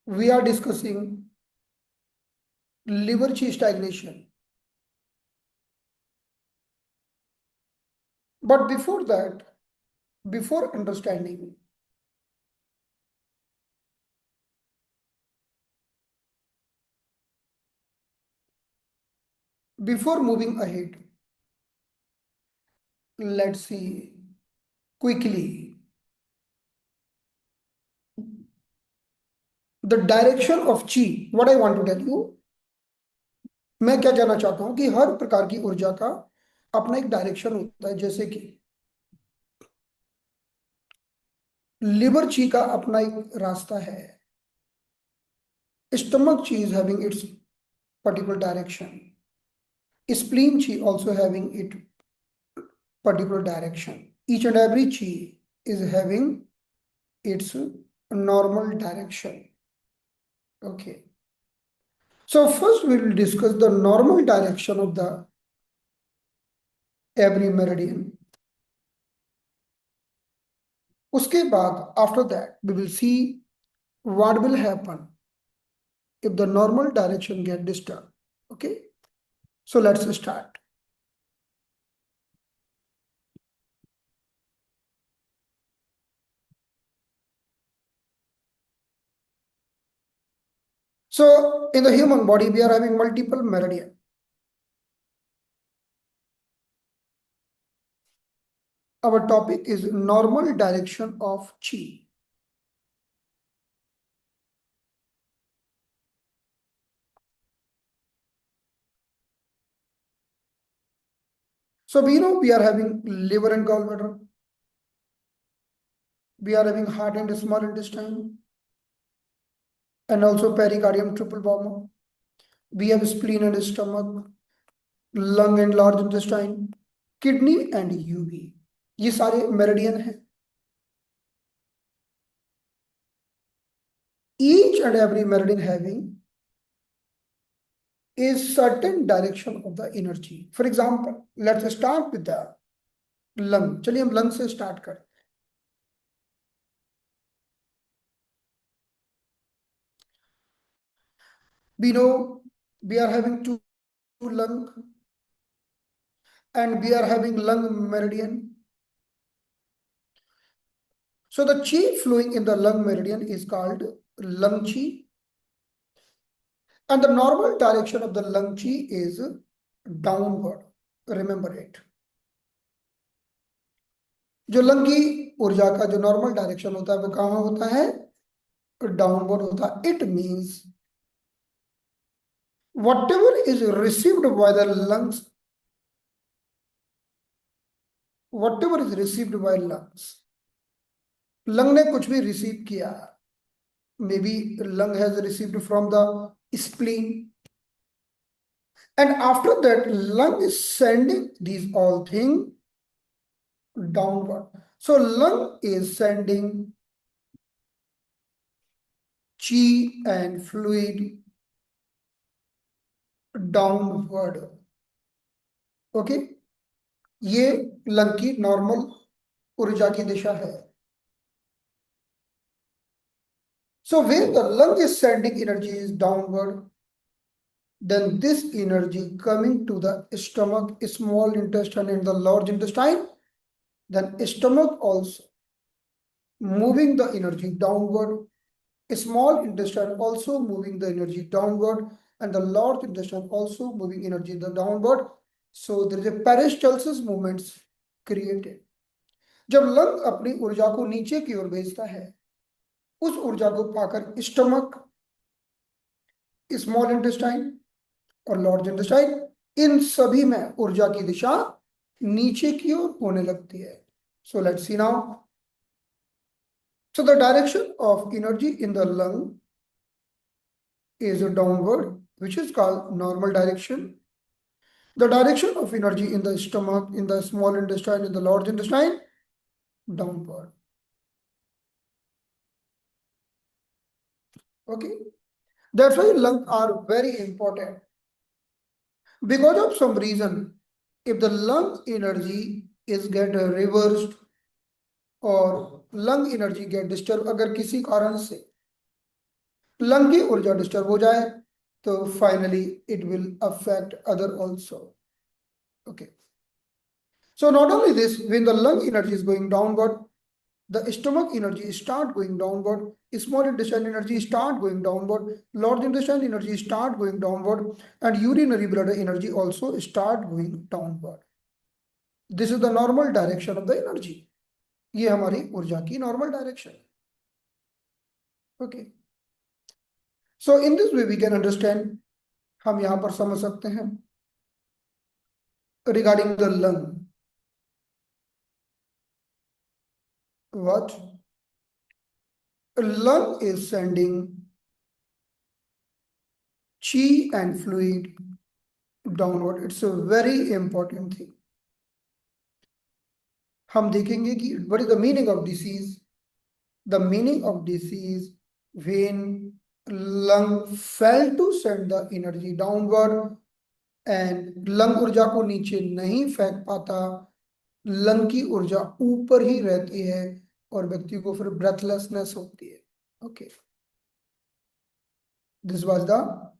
we are discussing liver chi stagnation. But before that, before understanding, before moving ahead, let's see quickly the direction of chi. What I want to tell you, मैं क्या कहना चाहता हूं कि हर प्रकार की ऊर्जा का अपना एक डायरेक्शन होता है, जैसे कि लिवर ची का अपना एक रास्ता है, स्टमक ची is having its particular direction, spleen chi also having its particular direction. Each and every chi is having its normal direction. Okay. So first we will discuss the normal direction of the every meridian. उसके बाद after that we will see what will happen if the normal direction get disturbed. Okay. So let's start. So in the human body, we are having multiple meridian. Our topic is normal direction of chi. So we know we are having liver and gallbladder. We are having heart and small intestine, and also pericardium, triple bomber. We have spleen and stomach, lung and large intestine, kidney and UV. ये सारे meridian हैं. Each and every meridian having a certain direction of the energy. For example, let's start with the lung. चलिए हम lung से start करें. We know we are having two lung and we are having lung meridian. So the chi flowing in the lung meridian is called lung chi, and the normal direction of the lung chi is downward. Remember it. जो lung की ऊर्जा का जो normal direction होता है वो कहाँ होता है? डाउनवर्ड होता है. It means whatever is received by the lungs, whatever is received by lungs, lung ने कुछ भी रिसीव किया, maybe lung has received from the spleen, and after that lung is sending these all things downward. So lung is sending chi and fluid downward. Okay, ये lung की normal ऊर्जा की दिशा है. So where the lung is sending energy is downward, then this energy coming to the stomach, small intestine and the large intestine, then stomach also moving the energy downward, small intestine also moving the energy downward, and the large intestine also moving energy the downward. So there is a peristalsis movements created. जब lung अपनी ऊर्जा को नीचे की ओर भेजता है, उस ऊर्जा को पाकर स्टमक, स्मॉल इंटेस्टाइन और लार्ज इंटेस्टाइन, इन सभी में ऊर्जा की दिशा नीचे की ओर होने लगती है. So let's see now. So the direction of energy in the lung is downward, which is called normal direction. The direction of energy in the stomach, in the small intestine, in the large intestine, downward. Okay, that's why lungs are very important. Because of some reason, if the lung energy is get reversed or lung energy get disturbed, अगर किसी कारण से lung की ऊर्जा disturb हो जाए तो finally it will affect other also. Okay. So not only this, when the lung energy is going downward, the stomach energy start going downward, small intestine energy start going downward, large intestine energy start going downward, and urinary bladder energy also start going downward. This is the normal direction of the energy. ये हमारी ऊर्जा की normal direction. Okay. So in this way we can understand, हम यहाँ पर समझ सकते हैं regarding the lung. What? A lung is sending chi and fluid downward. It's a very important thing. हम देखेंगे कि what is the meaning of disease? The meaning of disease when lung fail to send the energy downward and lung ऊर्जा को नीचे नहीं फेंक पाता, lung की ऊर्जा ऊपर ही रहती है और व्यक्ति को फिर ब्रेथलेसनेस होती है. Okay. This was the.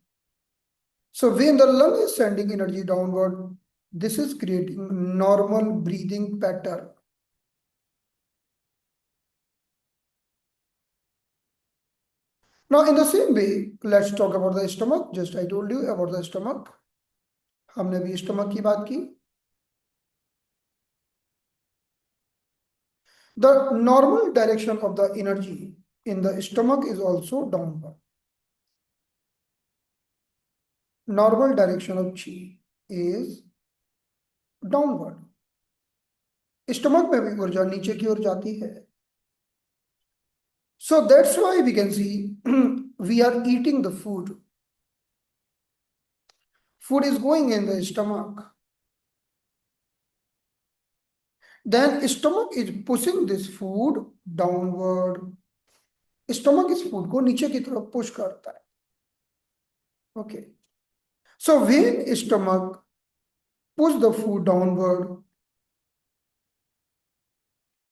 So when the lung is sending energy downward, this is creating normal breathing pattern. Now in the same way, let's talk about the stomach. Just I told you about the stomach. हमने भी stomach की बात की. The normal direction of the energy in the stomach is also downward. Normal direction of chi is downward. Stomach में भी ऊर्जा नीचे की ओर जाती है. So that's why we can see we are eating the food. Food is going in the stomach. Then stomach is pushing this food downward. Stomach इस food को नीचे की तरफ push करता है. Okay. So when stomach push the food downward,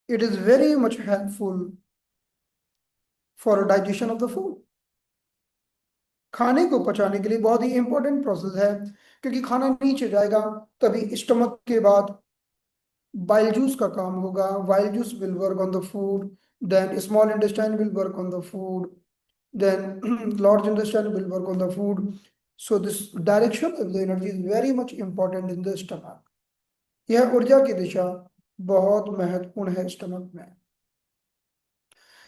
it is very much helpful for digestion of the food. खाने को पचाने के लिए बहुत ही इंपॉर्टेंट प्रोसेस है, क्योंकि खाना नीचे जाएगा तभी स्टमक के बाद bile juice का काम होगा. Bile juice will work on the food, then small intestine will work on the food, then large intestine will work on the food. So this direction of the energy is very much important in the stomach. यह ऊर्जा की दिशा बहुत महत्वपूर्ण है stomach में.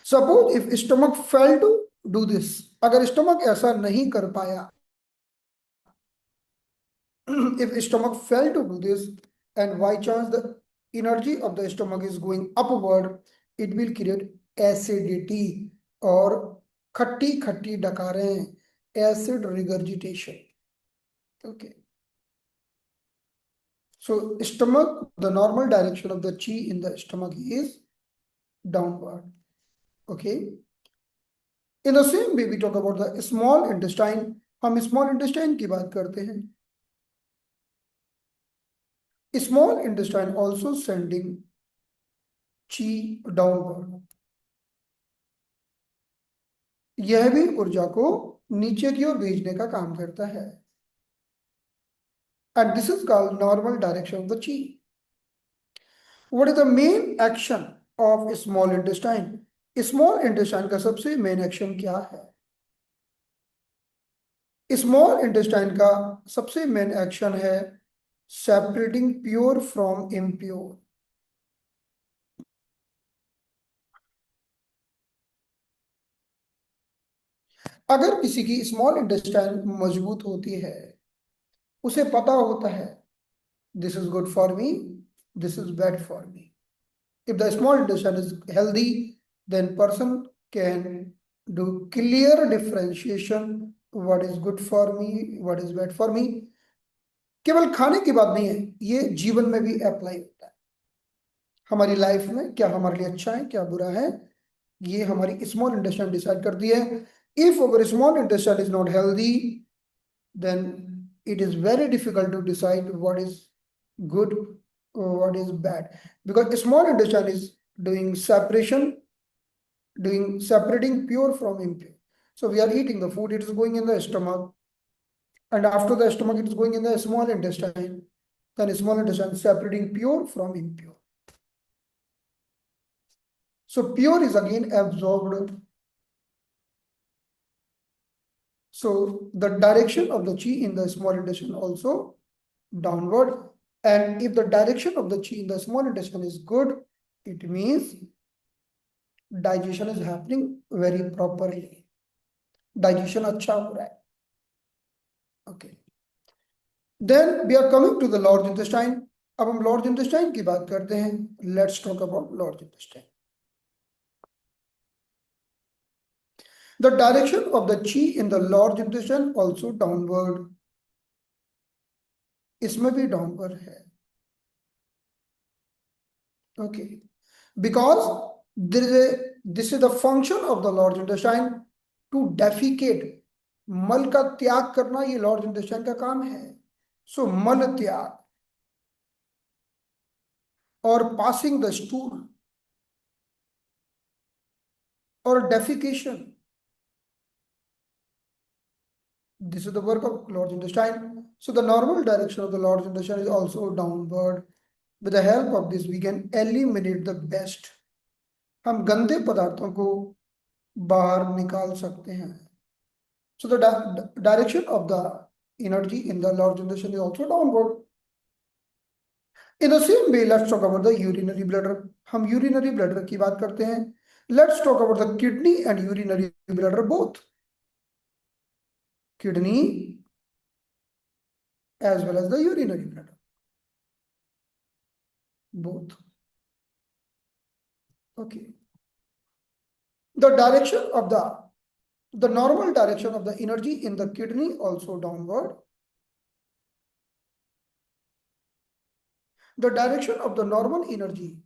Suppose if stomach fail to do this, अगर stomach ऐसा नहीं कर पाया, if stomach fail to do this and by chance the energy of the stomach is going upward, it will create acidity और खट्टी खट्टी डकारें, acid regurgitation. Okay. So stomach, the normal direction of the chi in the stomach is downward. Okay. In the same way we talk about the small intestine. हम small intestine की बात करते हैं. Small intestine also sending chi downward. यह भी ऊर्जा को नीचे की ओर भेजने का काम करता है. And this is called normal direction of the chi. What is the main action of small intestine? Small intestine का सबसे main action क्या है? Small intestine का सबसे main action है separating pure from impure. अगर किसी की स्मॉल इंटेस्टाइन मजबूत होती है, उसे पता होता है this is good for me, this is bad for me. If the small intestine is healthy, then person can do clear differentiation what is good for me, what is bad for me. केवल खाने की बात नहीं है, ये जीवन में भी अप्लाई होता है. हमारी लाइफ में क्या हमारे लिए अच्छा है, क्या बुरा है, ये हमारी स्मॉल इंटेस्टाइन डिसाइड करती है. If our small intestine is not healthy, then it is very difficult to decide what is good or what is bad, because small intestine is doing separation, doing separating pure from impure. So we are eating the food, it is going in the stomach, and after the stomach, it is going in the small intestine. Then small intestine is separating pure from impure. So pure is again absorbed. So the direction of the chi in the small intestine also downward. And if the direction of the chi in the small intestine is good, it means digestion is happening very properly. Digestion अच्छा हो रहा है. Okay. Then we are coming to the large intestine. अब हम large intestine की बात करते हैं. Let's talk about large intestine. The direction of the chi in the large intestine also downward. इसमें भी downward है. Okay. Because this is the function of the large intestine to defecate. मल का त्याग करना ये large intestine का काम है. So मल त्याग or passing the stool or defecation. This is the work of large intestine. So the normal direction of the large intestine is also downward. With the help of this, we can eliminate the best. हम गंदे पदार्थों को बाहर निकाल सकते हैं. So the direction of the energy in the large intestine is also downward. In the same way, let's talk about the urinary bladder. हम urinary bladder की बात करते हैं. Let's talk about the kidney and urinary bladder both. Kidney as well as the urinary bladder. Both. Okay. The direction of the normal direction of the energy in the kidney also downward. The direction of the normal energy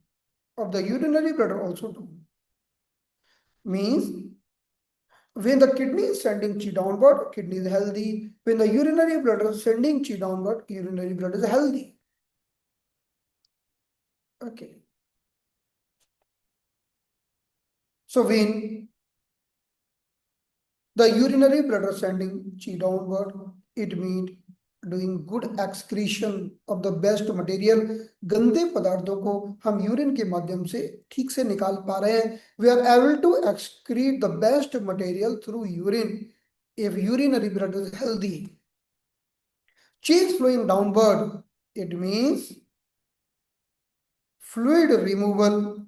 of the urinary bladder also down. Means when the kidney is sending chi downward, kidney is healthy. When the urinary bladder is sending chi downward, urinary bladder is healthy. Okay. So when the urinary bladder sending chi downward, it means doing good excretion of the best material. गंदे पदार्थों को हम urine के माध्यम से ठीक से निकाल पा रहे हैं. We are able to excrete the best material through urine if urinary bladder is healthy. Chi is flowing downward. It means fluid removal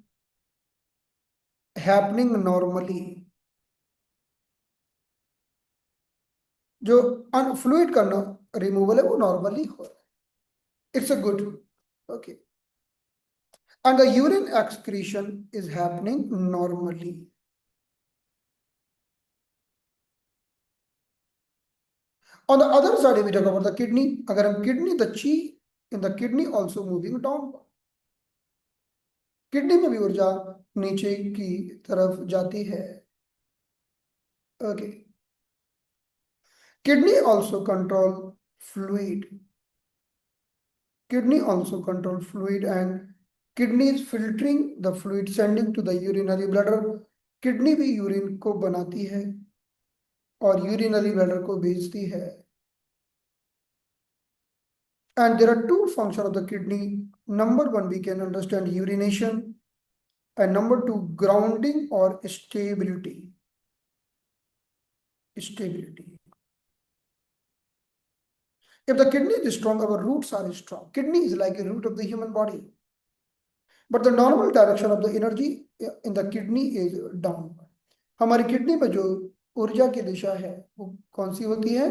happening normally. जो फ्लूइड का रिमूवल है वो नॉर्मली हो रहा है. It's a good. Okay. And the urine excretion is happening normally. On the other side, if we talk about the kidney, अगर हम kidney, the chi in the kidney also moving downward. Kidney में भी ऊर्जा नीचे की तरफ जाती है. Okay. Kidney also control fluid. Kidney also control fluid and kidney is filtering the fluid sending to the urinary bladder. Kidney भी urine को बनाती है और urinary bladder को भेजती है. And there are two functions of the kidney. Number one, we can understand urination, and number two, grounding or stability. Stability. If the kidney is strong, our roots are strong. Kidney is like a root of the human body. But the normal direction of the energy in the kidney is downward. हमारी kidney में जो ऊर्जा की दिशा है वो कौन सी होती है?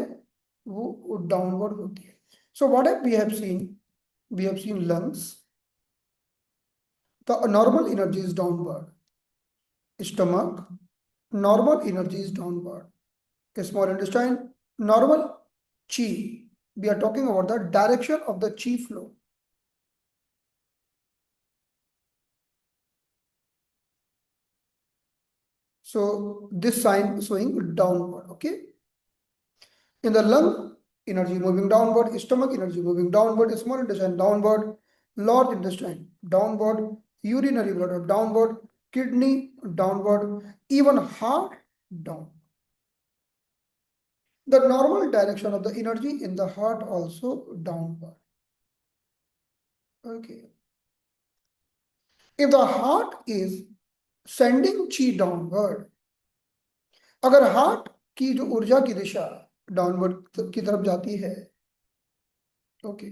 वो डाउनवर्ड होती है. So what we have seen? We have seen lungs. The normal energy is downward. Stomach, normal energy is downward. Small intestine, normal chi. We are talking about the direction of the chi flow. So this sign showing downward. Okay. In the lung, energy moving downward, stomach energy moving downward, small intestine downward, large intestine downward, urinary bladder downward, kidney downward, even heart down. The normal direction of the energy in the heart also downward. Okay. If the heart is sending chi downward, अगर heart की जो ऊर्जा की दिशा downward की तरफ जाती है, okay,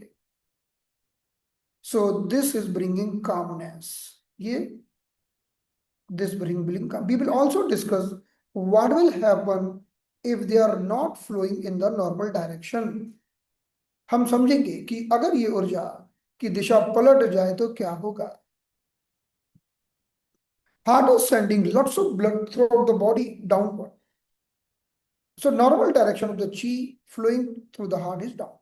so this is bringing calmness, ये this bring calm. We will also discuss what will happen if they are not flowing in the normal direction. हम समझेंगे कि अगर ये ऊर्जा की दिशा पलट जाए तो क्या होगा. Heart is sending lots of blood throughout the body downward. So normal direction of the chi flowing through the heart is down.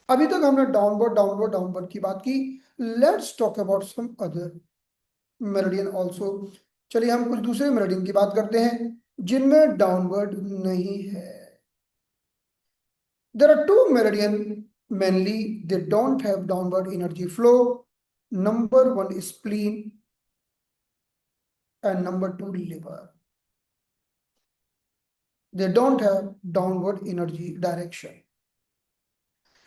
अभी तक हमने डाउनवर्ड डाउनवर्ड डाउनवर्ड की बात की. Let's talk about some other meridian also. चलिए हम कुछ दूसरे मेरिडियन की बात करते हैं जिनमें डाउनवर्ड नहीं है. There are two meridian mainly, they don't have downward energy flow. Number one is spleen and number two liver. They don't have downward energy direction.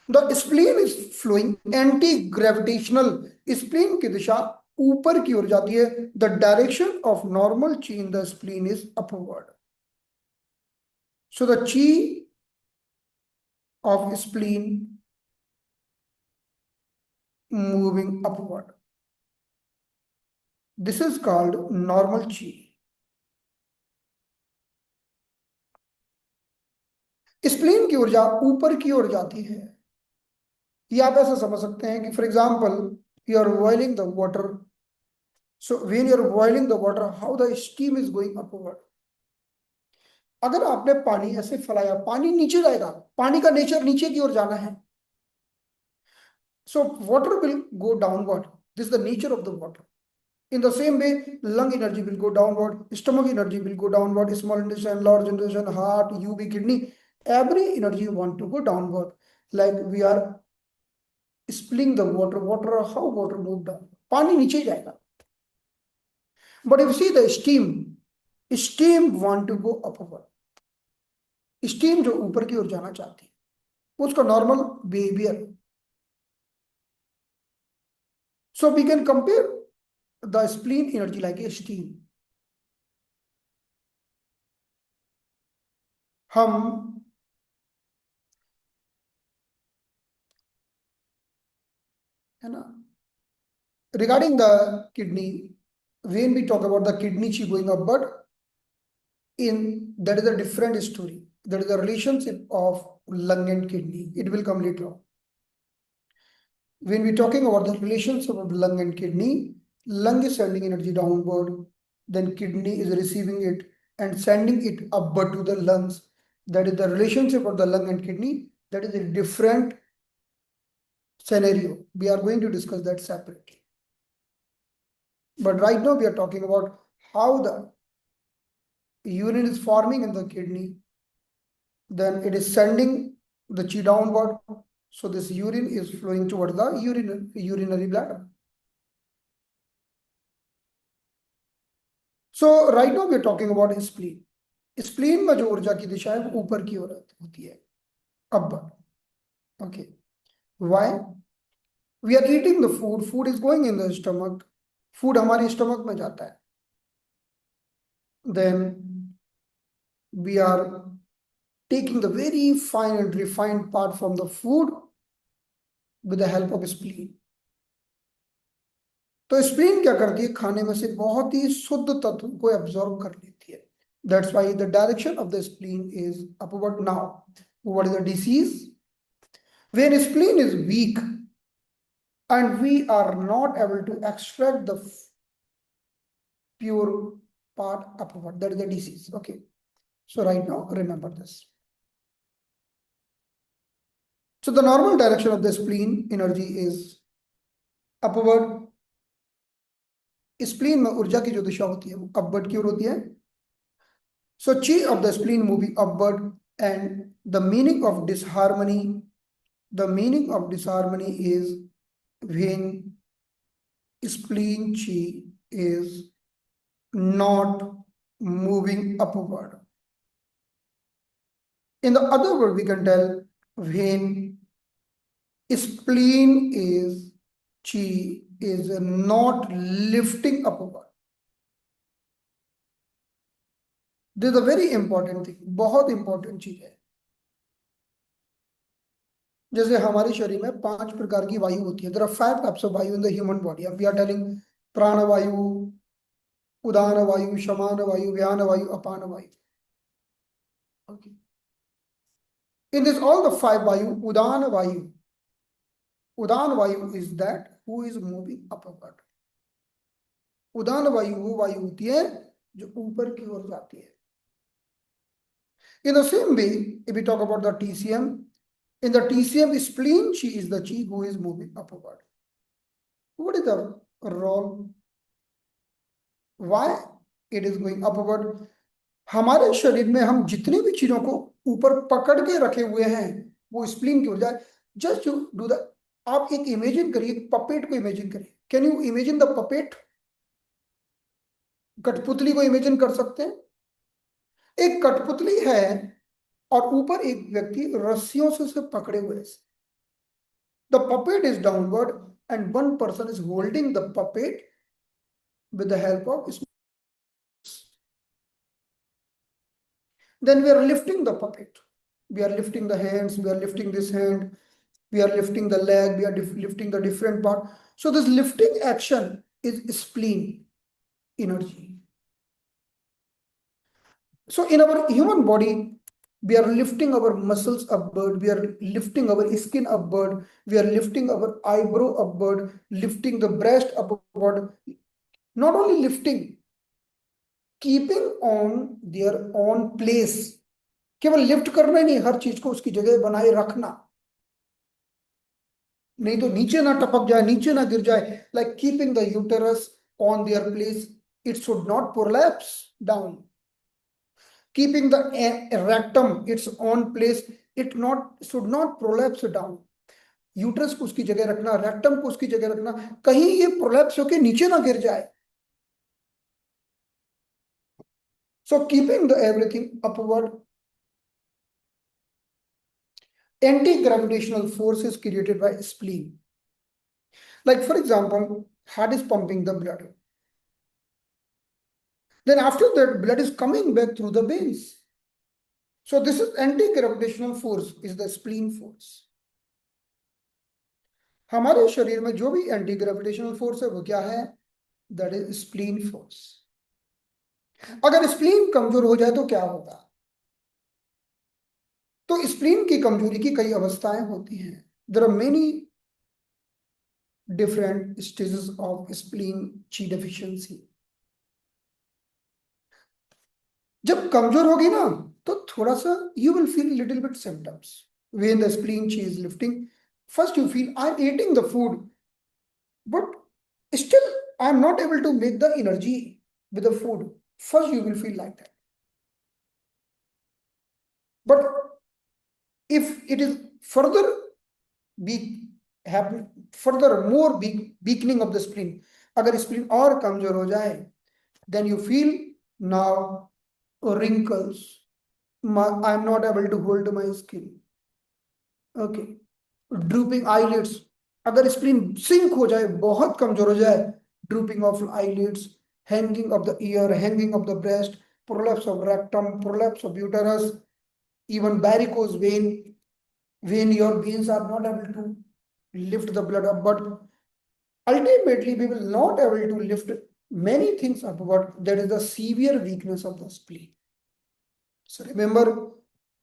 The spleen is flowing anti-gravitational. Spleen की दिशा ऊपर की ओर जाती है. The direction of normal chi in the spleen is upward. So the chi of spleen moving upward. This is called normal chi. Spleen की ऊर्जा ऊपर की ओर जाती है. ये आप ऐसा समझ सकते हैं कि for example you are boiling the water. So when you are boiling the water, how the steam is going upward. अगर आपने पानी ऐसे फैलाया, पानी नीचे जाएगा. पानी का नेचर नीचे की ओर जाना है. So water will go downward. This the nature of the water. In the same way, lung energy will go downward, stomach energy will go downward, small intestine, large intestine, heart, UV, kidney, every energy want to go downward. Like we are spilling the water, how water move down? पानी नीचे जाएगा. But if you see the steam want to go upward. Steam जो ऊपर की ओर जाना चाहती है, उसका normal behavior. So we can compare the spleen energy like a steam. हम है ना, regarding the kidney, when we talk about the kidney chi going up, but in that is a different story. That is a relationship of lung and kidney. It will come later on. When we're talking about the relationship of lung and kidney, lung is sending energy downward, then kidney is receiving it and sending it upward to the lungs. That is the relationship of the lung and kidney. That is a different scenario. We are going to discuss that separately. But right now we are talking about how the urine is forming in the kidney, then it is sending the chi downward. So this urine is flowing towards the urinary bladder. So right now we are talking about spleen. Spleen में जो ऊर्जा की दिशा है वो ऊपर की ओर होती है, upward. Okay. Why? We are eating the food. Food is going in the stomach. Food हमारे stomach में जाता है. Then we are taking the very fine and refined part from the food with the help of spleen. तो spleen क्या करती है, खाने में से बहुत ही शुद्ध तत्व को एब्जॉर्ब कर लेती है. That's why the direction of the spleen is upward. Now, what is the disease? When spleen is weak and we are not able to extract the pure part upward, that is the disease. Okay. So right now, remember this. So the normal direction of the spleen energy is upward. Spleen में ऊर्जा की जो दिशा होती है वो upward की ओर होती है. So chi of the spleen moving upward, and the meaning of disharmony is when spleen chi is not moving upward. In the other word, we can tell when spleen is chi is not lifting upward. This is a very important thing, बहुत important चीज है. जैसे हमारे शरीर में 5 प्रकार की वायु होती है. There are 5 types of वायु in the human body. We are telling प्राण वायु, उदान वायु, शमान वायु, व्यान वायु, अपान वायु. Okay. In this all the 5 vayu, udan vayu is that who is moving upward. उदान वायु वो वायु होती है जो ऊपर की ओर जाती है. In the same way, if we talk about the TCM, in the TCM spleen, chi is the chi who is moving upward. What is the role? Why it is going upward? हमारे शरीर में हम जितनी भी चीजों को ऊपर पकड़ के रखे हुए हैं वो स्प्लीन की ओर जाए. जस्ट डू द, आप एक इमेजिन करिए, पपेट को इमेजिन करिए. Can you imagine the puppet? कठपुतली को इमेजिन कर सकते हैं. एक कठपुतली है और ऊपर एक व्यक्ति रस्सियों से उसे पकड़े हुए है. The puppet is downward and one person is holding the puppet with the help of. Then we are lifting the puppet. We are lifting the hands, we are lifting this hand, we are lifting the leg, we are lifting the different part. So this lifting action is spleen energy. So in our human body, we are lifting our muscles upward, we are lifting our skin upward, we are lifting our eyebrow upward, lifting the breast upward. Not only lifting, keeping on their own place. केवल lift करना ही नहीं, हर चीज को उसकी जगह बनाए रखना, नहीं तो नीचे ना टपक जाए, नीचे ना गिर जाए. Like keeping the uterus on their place, it should not prolapse down. Keeping the rectum it's on place, it not should not prolapse down. Uterus को उसकी जगह रखना, रेक्टम को उसकी जगह रखना, कहीं ये प्रोलैप्स होकर नीचे ना गिर जाए. So keeping the everything upward. Anti-gravitational force is created by spleen. Like for example, heart is pumping the blood. Then after that, blood is coming back through the veins. So this is anti-gravitational force, is the spleen force. हमारे शरीर में जो भी anti gravitational force है वो क्या है? That is spleen force. अगर स्प्लीन कमजोर हो जाए तो क्या होगा? तो स्प्लीन की कमजोरी की कई अवस्थाएं होती हैं. There are many different stages of spleen chi deficiency. जब कमजोर होगी ना तो थोड़ा सा you will feel little bit symptoms when the spleen chi is lifting. First you feel I'm eating the food but still I'm not able to make the energy with the food. First you will feel like that. But if it is further be happen, further more weakening of the spleen, अगर spleen और कमजोर हो जाए, then you feel now wrinkles, I'm not able to hold my skin. Okay, drooping eyelids. अगर spleen sink हो जाए, बहुत कमजोर हो जाए, drooping of eyelids, hanging of the ear, hanging of the breast, prolapse of rectum, prolapse of uterus, even varicose vein, when your veins are not able to lift the blood up. But ultimately we will not able to lift many things upward. That is the severe weakness of the spleen. So remember,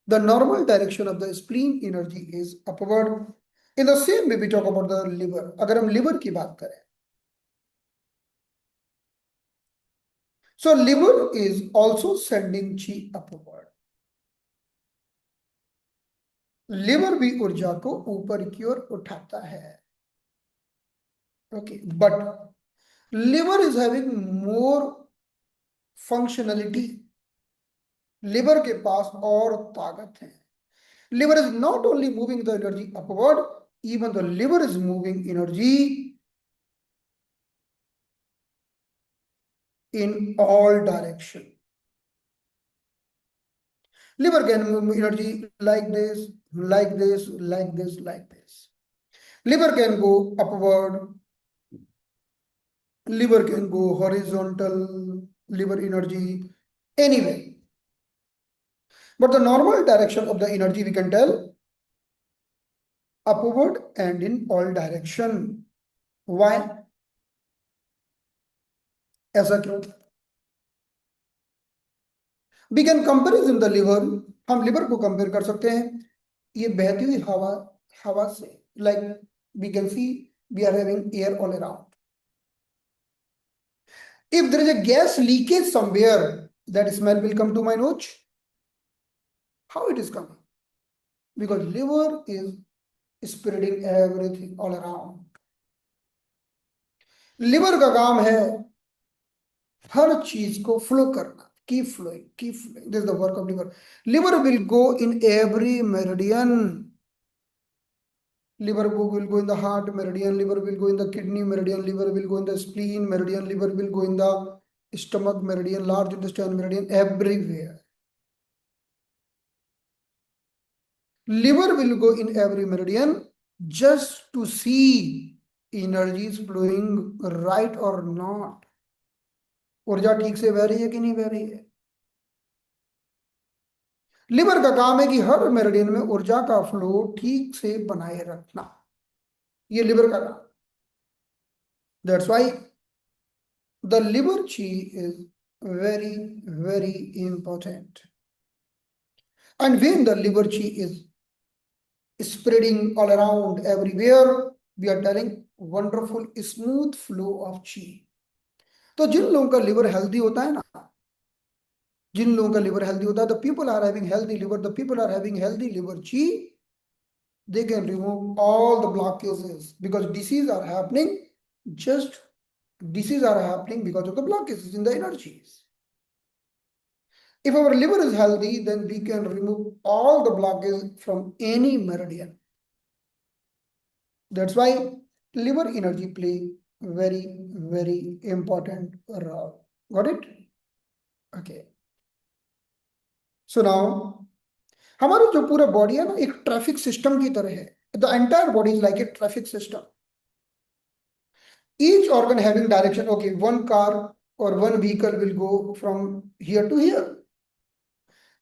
the normal direction of the spleen energy is upward. In the same way we talk about the liver. अगर हम liver की बात करें, so liver is also sending chi upward. Liver भी ऊर्जा को ऊपर की ओर उठाता है. Okay, but liver is having more functionality. Liver के पास और ताकत है. Liver is not only moving the energy upward, even the liver is moving energy in all direction. Liver can move energy like this, like this, like this, like this. Liver can go upward, liver can go horizontal, liver energy, anyway. But the normal direction of the energy we can tell upward and in all direction. Why? ऐसा क्यों? We can comparison the liver. हम liver को compare कर सकते हैं ये बहती हुई हवा हवा से. Like we can see we are having air all around. If there is a gas leakage somewhere, that smell will come to my nose. How it is coming? Because liver is spreading everything all around. Liver का काम है हर चीज को flow करना. Keep flowing, keep flowing. This is the work of liver. Liver will go in every meridian. Liver will go in the heart meridian, liver will go in the kidney meridian, liver will go in the spleen meridian, liver will go in the stomach meridian, large intestine meridian, everywhere. Liver will go in every meridian just to see energy is flowing right or not. ऊर्जा ठीक से बह रही है कि नहीं बह रही है. लिवर का काम है कि हर मेरिडियन में ऊर्जा का फ्लो ठीक से बनाए रखना. ये लिवर का काम. That's why the liver chi is very, very important. And when the liver chi is spreading all around everywhere, we are telling wonderful smooth flow of chi. तो जिन लोगों का लिवर हेल्दी होता है ना, जिन लोगों का लिवर हेल्दी होता है, the people are having healthy liver, the people are having healthy liver chi, they can remove all the blockages because diseases are happening because of the blockages in the energies. If our liver is healthy, then we can remove all the blockages from any meridian. That's why liver energy play very, very important role. Got it? Okay. So now, हमारा जो पूरा body है ना एक traffic system की तरह है. The entire body is like a traffic system. Each organ having direction. Okay, one car or one vehicle will go from here to here.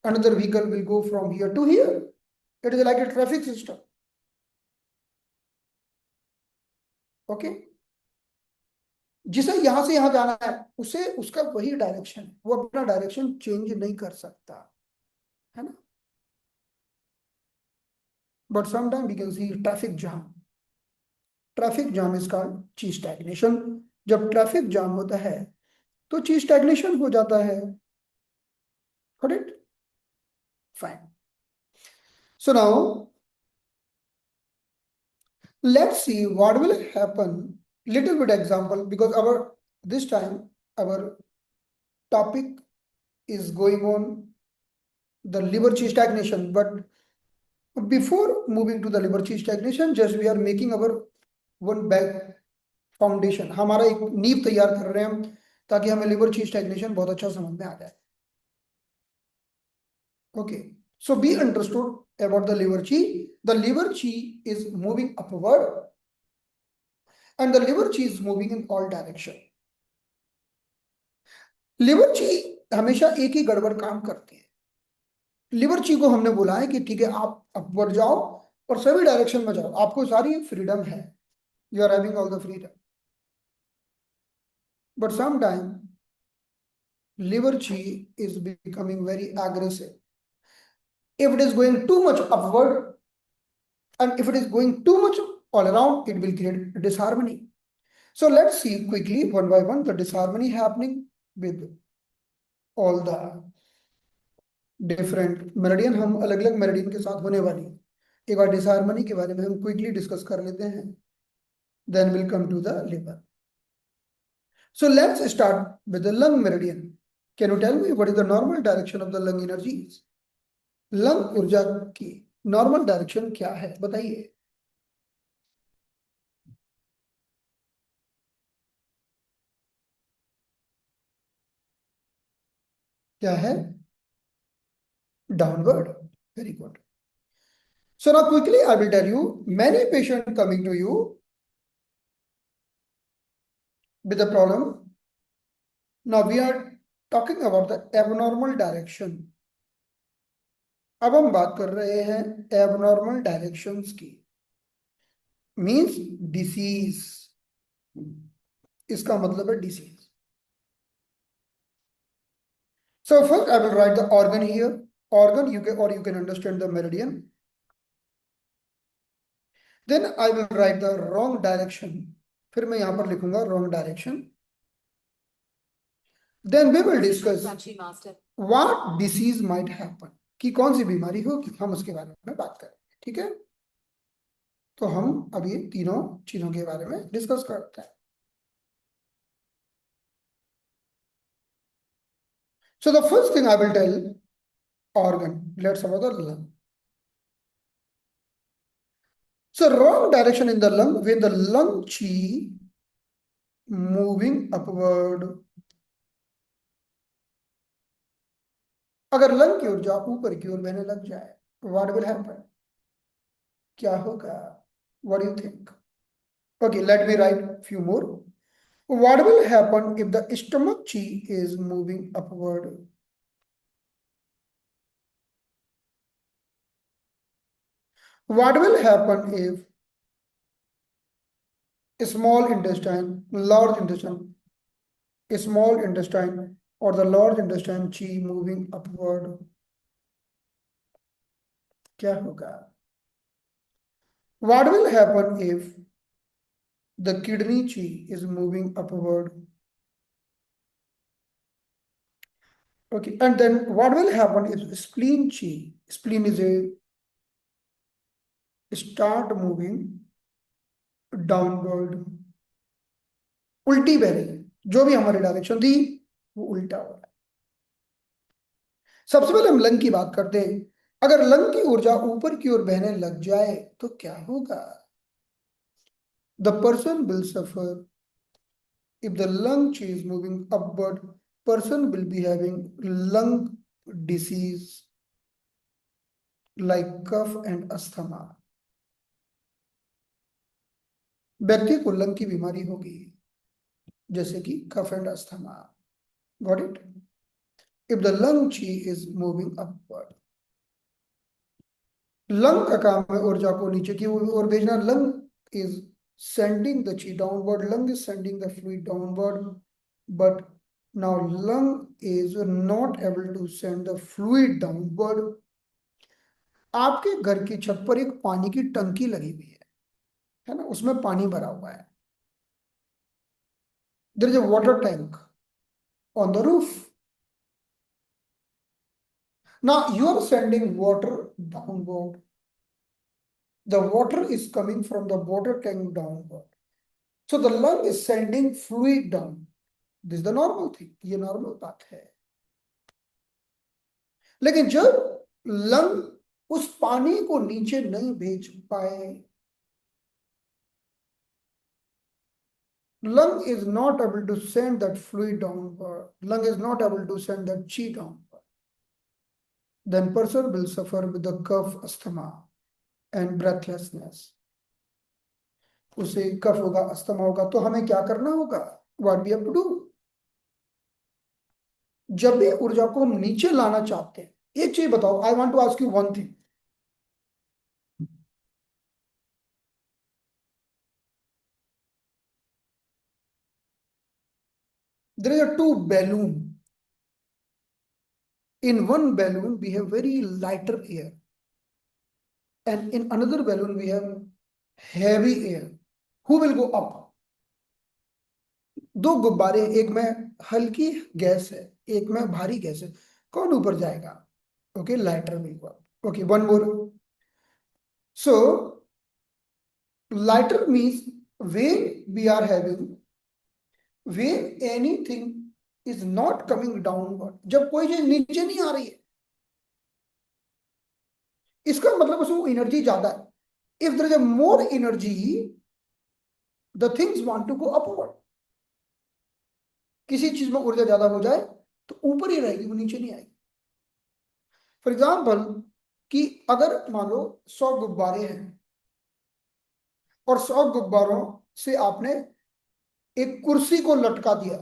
Another vehicle will go from here to here. It is like a traffic system. Okay. जिसे यहां से यहां जाना है उसे उसका वही direction है, वो अपना डायरेक्शन चेंज नहीं कर सकता है ना. But sometime we can see traffic jam. Traffic jam is called chi stagnation. जब ट्रैफिक जाम होता है तो ची स्टैग्नेशन हो जाता है. Got it? Fine. So now let's see what will happen. Little bit example because our this time our topic is going on the liver chi stagnation. But before moving to the liver chi stagnation, just we are making our one back foundation. हमारा एक नींव तैयार कर रहे हैं हम ताकि हमें लिवर chi stagnation बहुत अच्छा समझ में आ जाए. Okay, so be understood about the liver chi. The liver chi is moving upward and the liver chi is moving in all direction. Liver ची हमेशा एक ही गड़बड़ काम करती है. लिवर ची को हमने बोला है कि ठीक है आप अपवर्ड जाओ और सभी डायरेक्शन में जाओ, आपको सारी फ्रीडम है, you are having all the freedom. But some time liver chi is becoming very aggressive. If it is going too much upward and if it is going too much all around, it will create disharmony. So let's see quickly one by one the disharmony happening with all the different meridian. हम अलग अलग meridian के साथ होने वाली है. एक बार disharmony के बारे में हम क्विकली डिस्कस कर लेते हैं, then will come to the liver. So let's start with the lung meridian. Can you tell me what is the normal direction of the lung energies? Lung ऊर्जा की नॉर्मल डायरेक्शन क्या है बताइए. क्या है? downward. Very good. So now quickly I will tell you, many patients coming to you with a problem. Now we are talking about the abnormal direction. अब हम बात कर रहे हैं abnormal directions की, means disease. इसका मतलब है disease. So first I will write the organ here. Organ you can understand the meridian. Then I will write the wrong direction. फिर मैं यहां पर लिखूंगा wrong direction. Then we will discuss what disease might happen. कि कौन सी बीमारी होगी, हम उसके बारे में बात करेंगे. ठीक है, तो हम अब ये तीनों चीजों के बारे में डिस्कस करते हैं. So the first thing I will tell, organ. Let's about the lung. So wrong direction in the lung, when the lung chi moving upward. अगर लंग की ऊर्जा ऊपर की ओर बहने लग जाए, what will happen? क्या होगा? What do you think? Okay, let me write few more. What will happen if the stomach chi is moving upward? What will happen if small intestine, large intestine, small intestine or the large intestine chi moving upward? क्या होगा? What will happen if the kidney chi is moving upward? Okay, and then what will happen if spleen chi, spleen is a start moving downward? उल्टी बह रही है, जो भी हमारी direction थी वो उल्टा हो रहा है. सबसे पहले हम लंग की बात करते हैं. अगर लंग की ऊर्जा ऊपर की ओर बहने लग जाए तो क्या होगा? The person will suffer. If the lung chi is moving upward, person will be having lung disease like cough and asthma. व्यक्ति को लंग की बीमारी होगी जैसे कि cough and asthma. Got it? If the lung chi is moving upward. Lung का काम है ऊर्जा को नीचे की ओर भेजना. Lung is sending the chi downward. Lung is sending the fluid downward, but now lung is not able to send the fluid downward. आपके घर की छत पर एक पानी की टंकी लगी हुई है ना, उसमें पानी भरा हुआ है. There is a water tank on the roof. Now you are sending water downward. The water is coming from the water tank downward. So the lung is sending fluid down. This is the normal thing. ये normal बात है. लेकिन जब lung उस पानी को नीचे नहीं भेज पाए, lung is not able to send that fluid downward. Lung is not able to send that chi downward. Then person will suffer with the cough, asthma and breathlessness. उसे कफ होगा, अस्थमा होगा. तो हमें क्या करना होगा? What we have to do? जब भी ऊर्जा को हम नीचे लाना चाहते हैं, एक चीज बताओ. I want to ask you one thing. There is a two balloon. In one balloon we have very lighter air, and in another balloon we have heavy air. Who will go up? दो गुब्बारे, एक में हल्की gas है, एक में भारी gas है. कौन ऊपर जाएगा? Okay, lighter will go up. Okay, one more. So lighter means when we are having, when anything is not coming downward, जब कोई चीज नीचे नहीं आ रही है, इसका मतलब उसमें एनर्जी ज्यादा है. If there is a more energy, the things want to go upward. किसी चीज में ऊर्जा ज्यादा हो जाए तो ऊपर ही रहेगी, वो नीचे नहीं आएगी. फॉर एग्जाम्पल कि अगर मान लो 100 गुब्बारे हैं और 100 गुब्बारों से आपने एक कुर्सी को लटका दिया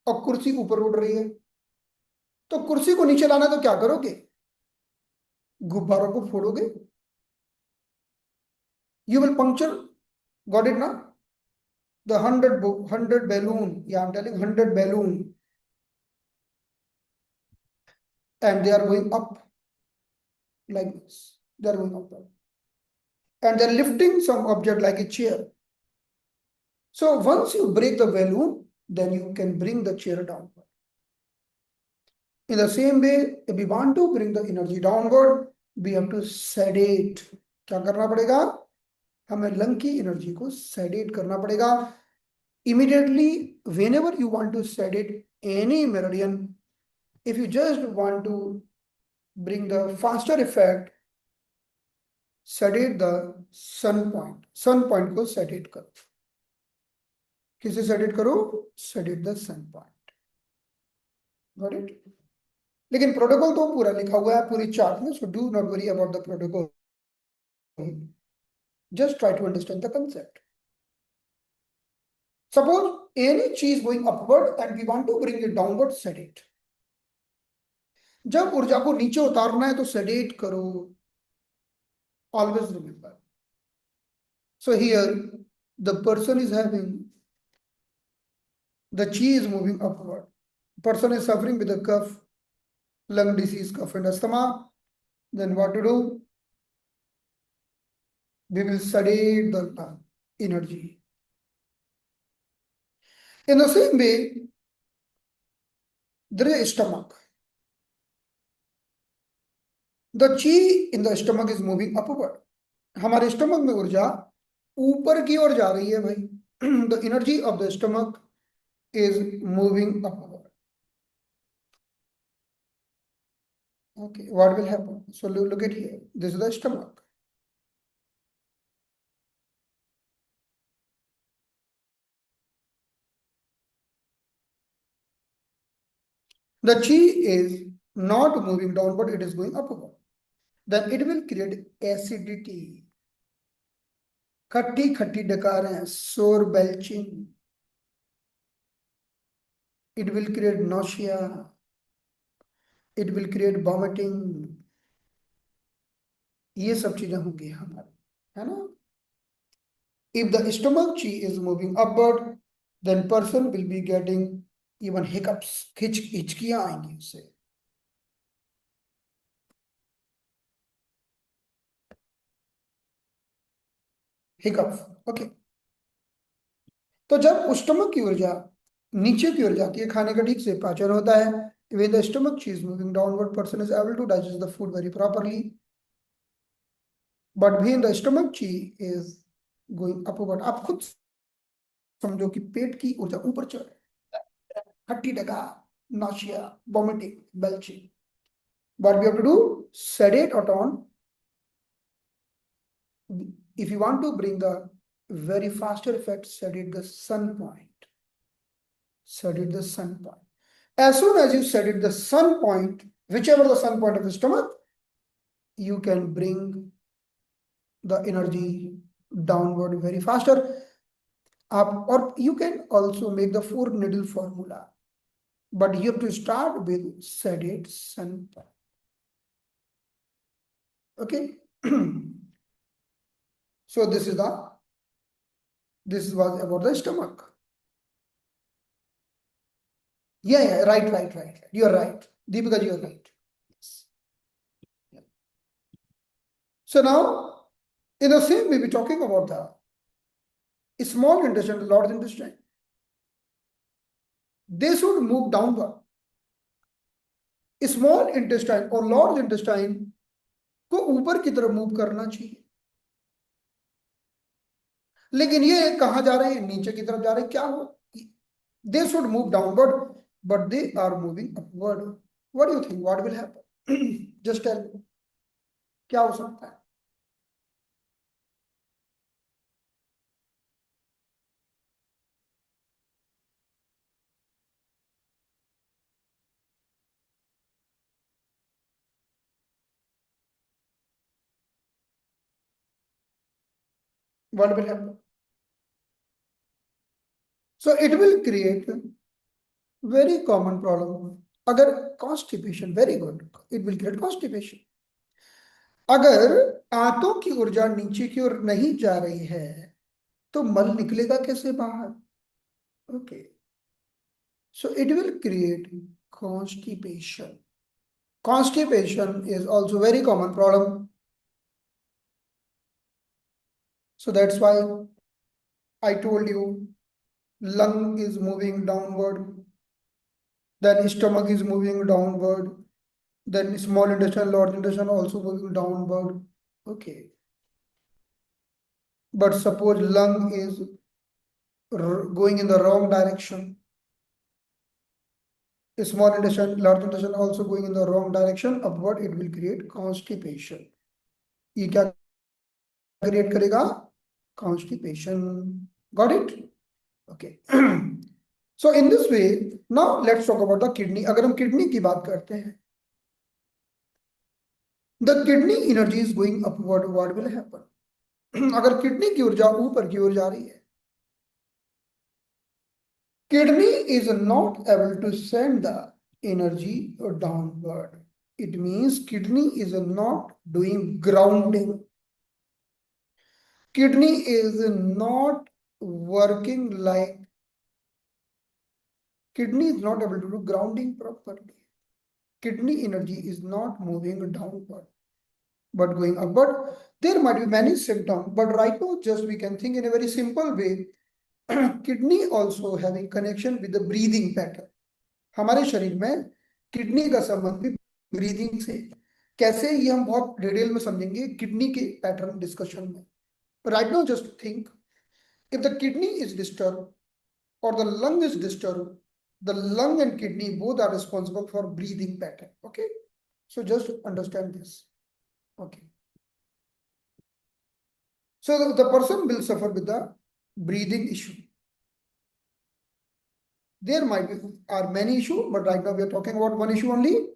और कुर्सी ऊपर उड़ रही है, तो कुर्सी को नीचे लाना तो क्या करोगे? गुब्बारों को फोड़ोगे, you will puncture, got it ना? The 100 balloon, yeah, I'm telling 100 balloon, and they are going up like this. They are going up, and they're lifting some object like a chair. So once you break the balloon, then you can bring the chair downward. In the same way, if we want to bring the energy downward, we have to sedate. क्या करना पड़ेगा? हमें lung की energy को sedate करना पड़ेगा. Immediately, whenever you want to sedate any meridian, if you just want to bring the faster effect, sedate the sun point. Sun point को sedate करो. किसे sedate करो? Sedate the sun point. Got it? लेकिन protocol तो पूरा लिखा हुआ है पूरी चार्ट में, so do not worry about the protocol. Just try to understand the concept. Suppose any cheese going upward and we want to bring it downward, sedate. जब ऊर्जा को नीचे उतारना है तो sedate करो. Always remember. So here the person is having the chi is moving upward. Person is suffering with a cough, lung disease, cough and asthma. Then what to do? We will sedate the lung energy. In the same way, there is stomach. The chi in the stomach is moving upward. हमारे stomach में ऊर्जा ऊपर की ओर जा रही है भाई. The energy of the stomach is moving upward. Okay, what will happen? So look at here. This is the stomach. The chi is not moving downward, it is going upward. Then it will create acidity. खट्टी खट्टी डकारें, sore belching. It will create nausea. It will create vomiting. ये सब चीजें होंगी हमारे, है ना? If the stomach chi is moving upward, then person will be getting even hiccups. हिचकियां आएंगी उससे. हिकअप. ओके. तो जब स्टमक की ऊर्जा नीचे की ओर जाती है, खाने का ठीक से पाचन होता है. When the stomach chi is moving downward, person is able to digest the food very properly. But when the stomach chi is going upward, आप खुद समझो कि पेट की ऊर्जा ऊपर चढ़ रही है. खट्टी डगा, nausea, vomiting, belching. What we have to do? Sedate or tone. If you want to bring the very faster effect, sedate the sun point. Sedate the sun point. As soon as you sedate the sun point, whichever the sun point of the stomach, you can bring the energy downward very faster. Or you can also make the 4-needle formula, but you have to start with sedate sun point. Okay. So this was about the stomach. Yeah, right. You are right. Deepika, you are right. Yes. Yeah. So now, in the same way, we're talking about the small intestine, the large intestine. They should move downward. Small intestine और large intestine को ऊपर की तरफ move करना चाहिए. लेकिन ये कहाँ जा रहे हैं? नीचे की तरफ जा रहे हैं. क्या हो? They should move downward, but they are moving upward. What do you think? What will happen? Just tell me. क्या हो सकता है? What will happen? So it will create very common problem. अगर constipation, very good, it will create constipation. अगर आंतों की ऊर्जा नीचे की ओर नहीं जा रही है तो मल निकलेगा कैसे बाहर? Okay, so it will create constipation. Constipation is also very common problem. So that's why I told you lung is moving downward, then stomach is moving downward, then small intestine, large intestine also moving downward. Okay. But suppose lung is going in the wrong direction, small intestine, large intestine also going in the wrong direction, upward, it will create constipation. ये क्या create करेगा? Constipation. Got it? Okay. So in this way, now let's talk about the kidney. अगर हम kidney की बात करते हैं, the kidney energy is going upward, what will happen? अगर किडनी की ऊर्जा ऊपर की ओर जा रही है, kidney is not able to send the energy downward. It means kidney is not doing grounding. Kidney is not working like, kidney is not able to do grounding properly. Kidney energy is not moving downward but going upward. There might be many symptoms, but right now just we can think in a very simple way. Kidney also having connection with the breathing pattern. हमारे शरीर में kidney का संबंध भी breathing से। कैसे, ये हम बहुत डिटेल में समझेंगे किडनी के पैटर्न डिस्कशन में। Right now just think, if the kidney is disturb or the lung is disturbed, the lung and kidney both are responsible for breathing pattern. Okay, so just understand this. Okay, so the person will suffer with the breathing issue. There might be many issues, but right now we are talking about one issue only.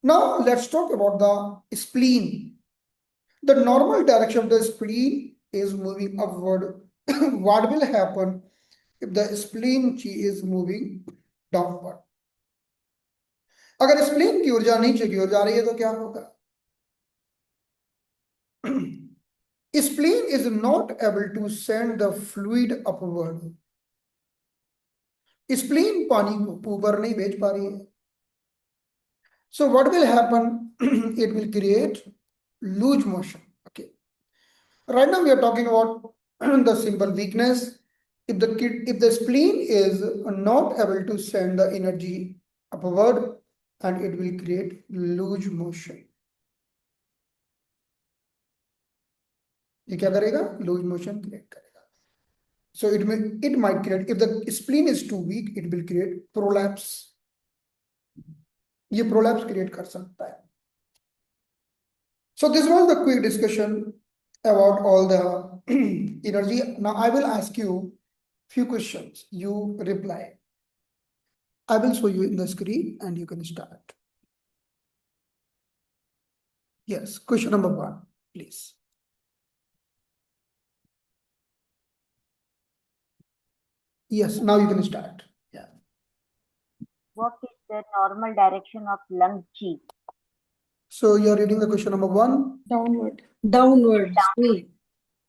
Now let's talk about the spleen. The normal direction of the spleen is moving upward. What will happen if the spleen is moving downward? अगर spleen की ऊर्जा नीचे की ओर जा रही है तो क्या होगा? Spleen is not able to send the fluid upward. Spleen पानी को ऊपर नहीं भेज पा रही है. So what will happen? It will create loose motion. Okay. Right now we are talking about the simple weakness. If the spleen is not able to send the energy upward, and it will create loose motion. ये क्या करेगा? Loose motion create करेगा. So it might create, if the spleen is too weak, it will create prolapse. ये prolapse create कर सकता है. So this was the quick discussion about all the energy. Now I will ask you few questions. You reply. I will show you in the screen and you can start. Yes, question number 1, please. Yes, now you can start. Yeah. What is the normal direction of lung chi? So you are reading the question number 1. Downward. Downward. Downward.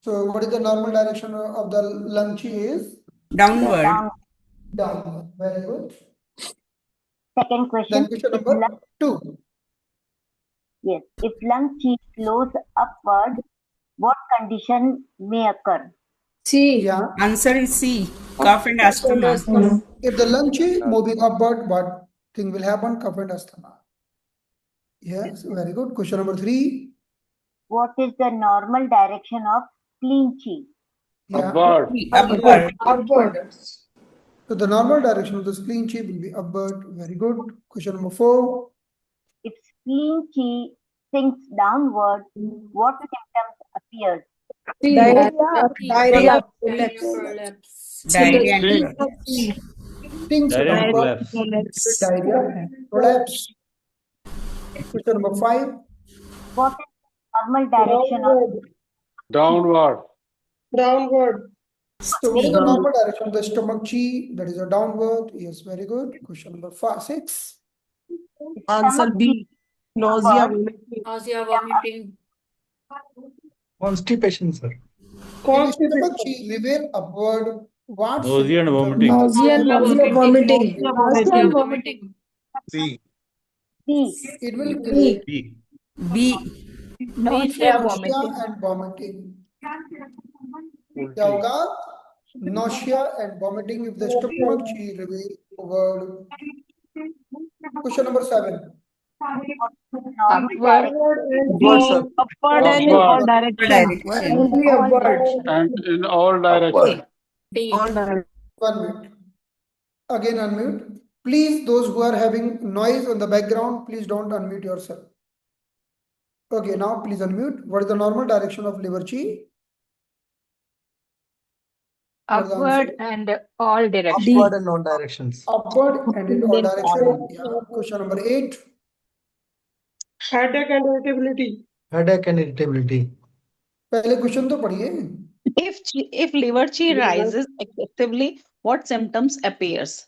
So what is the normal direction of the lung chi is? Downward. Downward. Very good. Second question. Then question number 2. Yes. If lung chi flows upward, what condition may occur? C. Yeah. Answer is C. Cough and asthma. If the lung chi moving upward, what thing will happen? Cough and asthma. Yes, very good. Question number 3. What is the normal direction of spleen chi? Yeah. Upward. Upward. So the normal direction of the spleen chi will be upward. Very good. Question number 4. If spleen chi sinks downward, what symptoms appear? Diarrhea. Diarrhea. Things downward. Diarrhea. Prolapse. Question number 5. What is the normal direction of Downward. Downward. So what is the Spleen. normal direction of the stomach chi? That is a downward. Yes, very good. Question number 6. Answer Stomach B. Nausea, upward. vomiting. Nausea, vomiting. Constipation, sir. If the stomach Constipation. chi reveal upward, what Nausea and symptoms are vomiting. Nausea and vomiting. Nausea, Nausea and vomiting. C. C. it will B. create B. B. nausea and vomiting. क्या होगा? Nausea and vomiting if the stomach chi reveal upward. Question number 7. Normal direction. Upward and in all directions. Direction. Only upward. And in all directions. D. All directions. 1 minute. Again unmute. Please, those who are having noise on the background, please don't unmute yourself. Okay, now please unmute. What is the normal direction of liver chi? What is the answer? and all directions. Upward and all directions. Upward and in all directions. Yeah. Question number 8. Headache and irritability. Headache and irritability. पहले question तो पढ़िए. If liver chi rises excessively, what symptoms appears?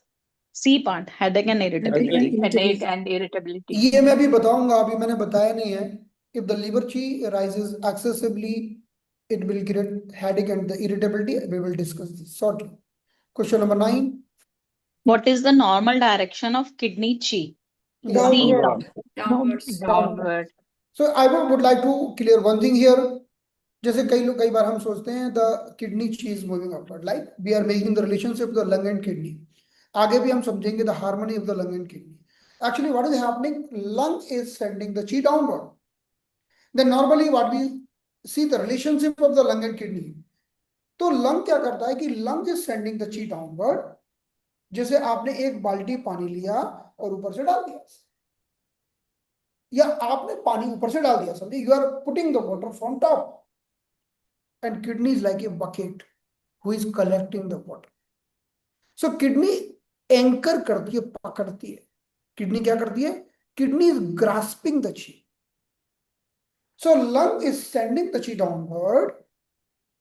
C part, headache and irritability. Headache and irritability. ये मैं भी बताऊंगा, अभी मैंने बताया नहीं है. If the liver chi rises excessively, it will create headache and the irritability. We will discuss this shortly. Question number 9. What is the normal direction of kidney chi? Downward. Downward. So I would like to clear one thing here. जैसे कई बार हम सोचते हैं the kidney chi is moving upward, like we are making the relationship of the lung and kidney. आगे भी हम समझेंगे the harmony of the lung and kidney. Actually, what is happening? Lung is sending the chi downward. Then normally what we see the relationship of the lung and kidney. तो lung क्या करता है कि lung is sending the chi downward. जैसे आपने एक बाल्टी पानी लिया और ऊपर से डाल दिया, या आपने पानी ऊपर से डाल दिया, समझे, you are putting the water from top. And kidney is like a bucket who is collecting the water. So kidney anchor करती है, पकड़ती है. Kidney क्या करती है? Kidney is grasping the chi. So lung is sending the chi downward.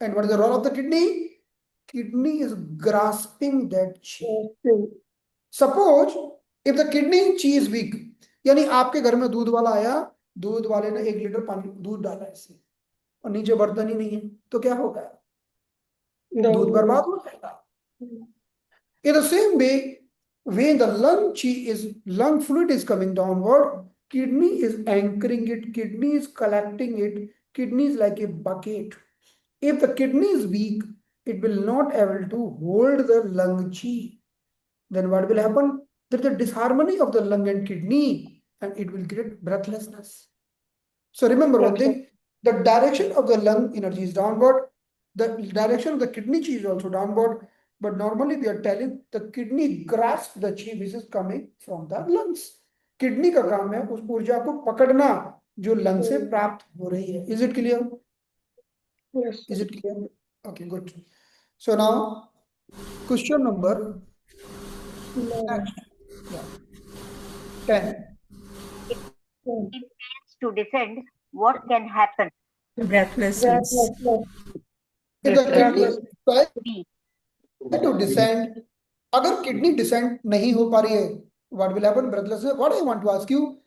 And what is the role of the kidney? Kidney is grasping that chi. Suppose if the kidney chi is weak, यानी आपके घर में दूध वाला आया, दूध वाले ने 1 लीटर पानी दूध डाला इसमें और नीचे बर्तन ही नहीं है, तो क्या होगा? दूध बर्बाद हो जाएगा. In the same way, when the lung fluid is coming downward, kidney is anchoring it, kidney is collecting it, kidney is like a bucket. If the kidney is weak, it will not able to hold the lung chi. Then what will happen? There is a disharmony of the lung and kidney, and it will create breathlessness. So remember one thing, the direction of the lung energy is downward, the direction of the kidney chi is also downward, but normally we are telling the kidney grasps the chi which is coming from the lungs. Kidney का काम है उस ऊर्जा को पकड़ना जो lung से प्राप्त हो रही है. Is it clear? Yes. Is it clear? Okay, good. So now, question number next. Yeah. 10. If it fails to descend, what can happen? Breathlessness. If the kidney fails B. to descend, अगर kidney descend नहीं हो पा रही है, what will happen? Breathlessness. What I want to ask you,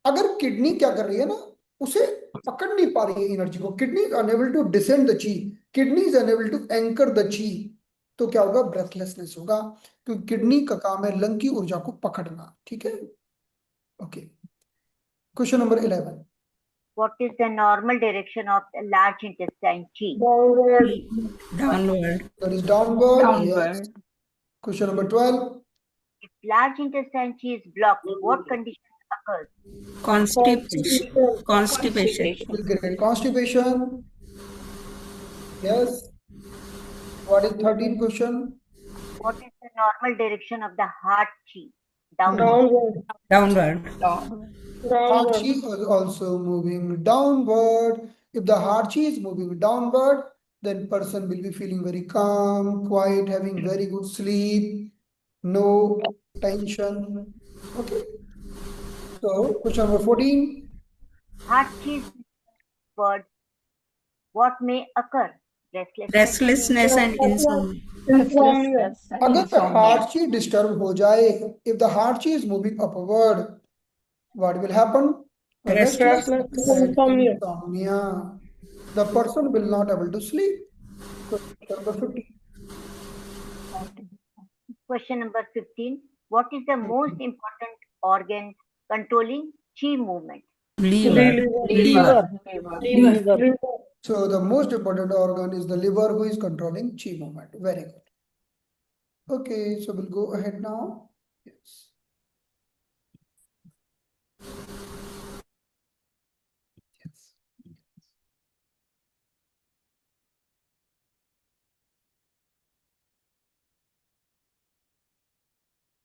अगर kidney क्या कर रही है ना, उसे पकड़ नहीं पा रही है एनर्जी को, kidney is unable to descend the chi, kidney is unable to anchor the chi, तो क्या होगा? Breathlessness होगा, क्योंकि kidney का काम है लंग की ऊर्जा को पकड़ना. ठीक है? Okay. Question number 11. What is the normal direction of the large intestine chi? Downward. Downward. That is downward. Yes. Downward. Question number 12. If large intestine chi is blocked, what condition occurs? Constipation. Will create constipation. Yes. What is 13 question? What is the normal direction of the heart chi? Downward. Downward. Downward. Heart Downward. chi is also moving downward. If the heart chi is moving downward, then person will be feeling very calm, quiet, having very good sleep, no tension. Okay. So question number 14. Heart chi is upward. What may occur? Restlessness and insomnia. Insomnia. अगर heart chi disturb हो जाए, if the heart chi is moving upward, what will happen? Restlessness. And Insomnia. insomnia. The person will not able to sleep. Question number 50. Question number 15. What is the most important organ controlling chi movement? Liver. Liver. So the most important organ is the liver, who is controlling chi movement. Very good. Okay, so we'll go ahead now. Yes. Yes.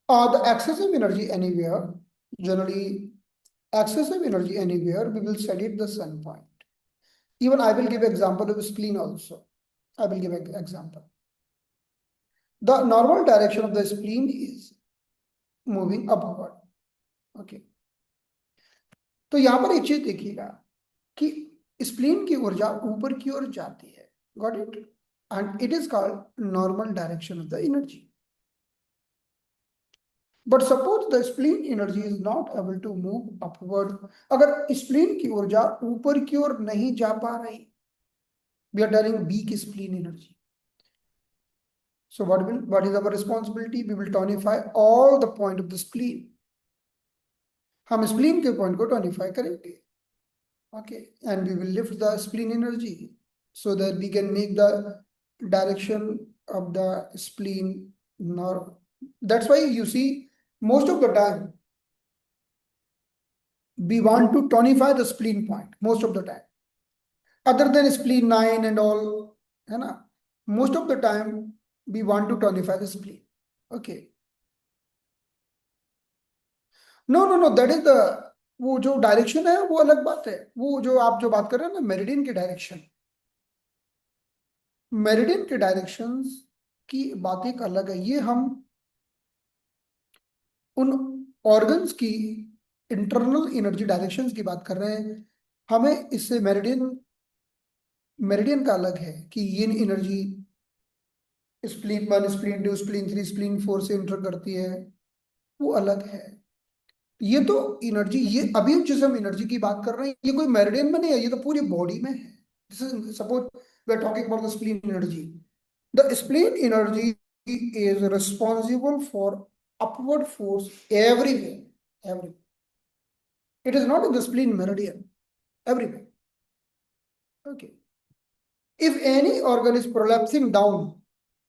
The excessive energy anywhere, generally excessive energy anywhere, we will study at the sun point. Even I will give example of spleen also. I will give an example. The normal direction of the spleen is moving upward. Okay. तो यहाँ पर एक चीज देखिएगा कि spleen की ऊर्जा ऊपर की ओर जाती है. Got it? And it is called normal direction of the energy. But suppose the spleen energy is not able to move upward. अगर स्प्लीन की ऊर्जा ऊपर की ओर नहीं जा पा रही, we are telling weak spleen energy. So what is our responsibility? We will tonify all the point of the spleen. हम spleen के point को tonify करेंगे. Okay, and we will lift the spleen energy so that we can make the direction of the spleen normal. That's why you see most of the time we want to tonify the spleen point most of the time. Other than spleen 9 and all, है ना? Most of the time we want to tonify the spleen. Okay. No, that is the वो जो direction है वो अलग बात है. वो जो आप जो बात कर रहे हैं ना मेरिडियन के डायरेक्शन, मेरिडियन के डायरेक्शंस की बात एक अलग है. ये हम उन ऑर्गन्स की इंटरनल एनर्जी डायरेक्शंस की बात कर रहे हैं. हमें इससे मेरिडियन का अलग है कि ये energy spleen 1, spleen 2, spleen 3, spleen 4 से इंटर करती है, वो अलग है. ये तो एनर्जी, ये अभी जिस हम एनर्जी की बात कर रहे हैं ये कोई मेरिडियन में नहीं है, ये तो पूरी बॉडी में है. Suppose we are talking about the spleen energy. The spleen energy is responsible for upward force everywhere. It is not in the spleen meridian, everywhere. Okay. If any organ is prolapsing down,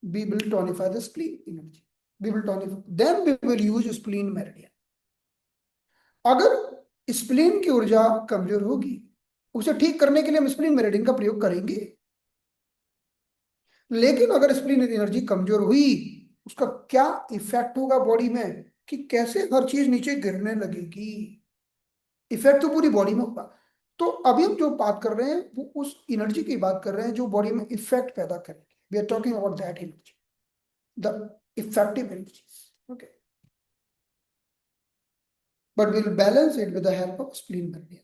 we will tonify the spleen energy. Then we will use spleen meridian. अगर spleen की ऊर्जा कमजोर होगी, उसे ठीक करने के लिए हम स्प्लीन मेरिडियन का प्रयोग करेंगे. लेकिन अगर स्प्लीन एनर्जी कमजोर हुई, उसका क्या इफेक्ट होगा बॉडी में, कि कैसे हर चीज नीचे गिरने लगेगी. इफेक्ट तो पूरी बॉडी में होगा. तो अभी हम जो बात कर रहे हैं वो उस एनर्जी की बात कर रहे हैं जो बॉडी में इफेक्ट पैदा करेगी. We are talking about that energy, the effective energy. Okay, but we'll balance it with the help of spleen meridian.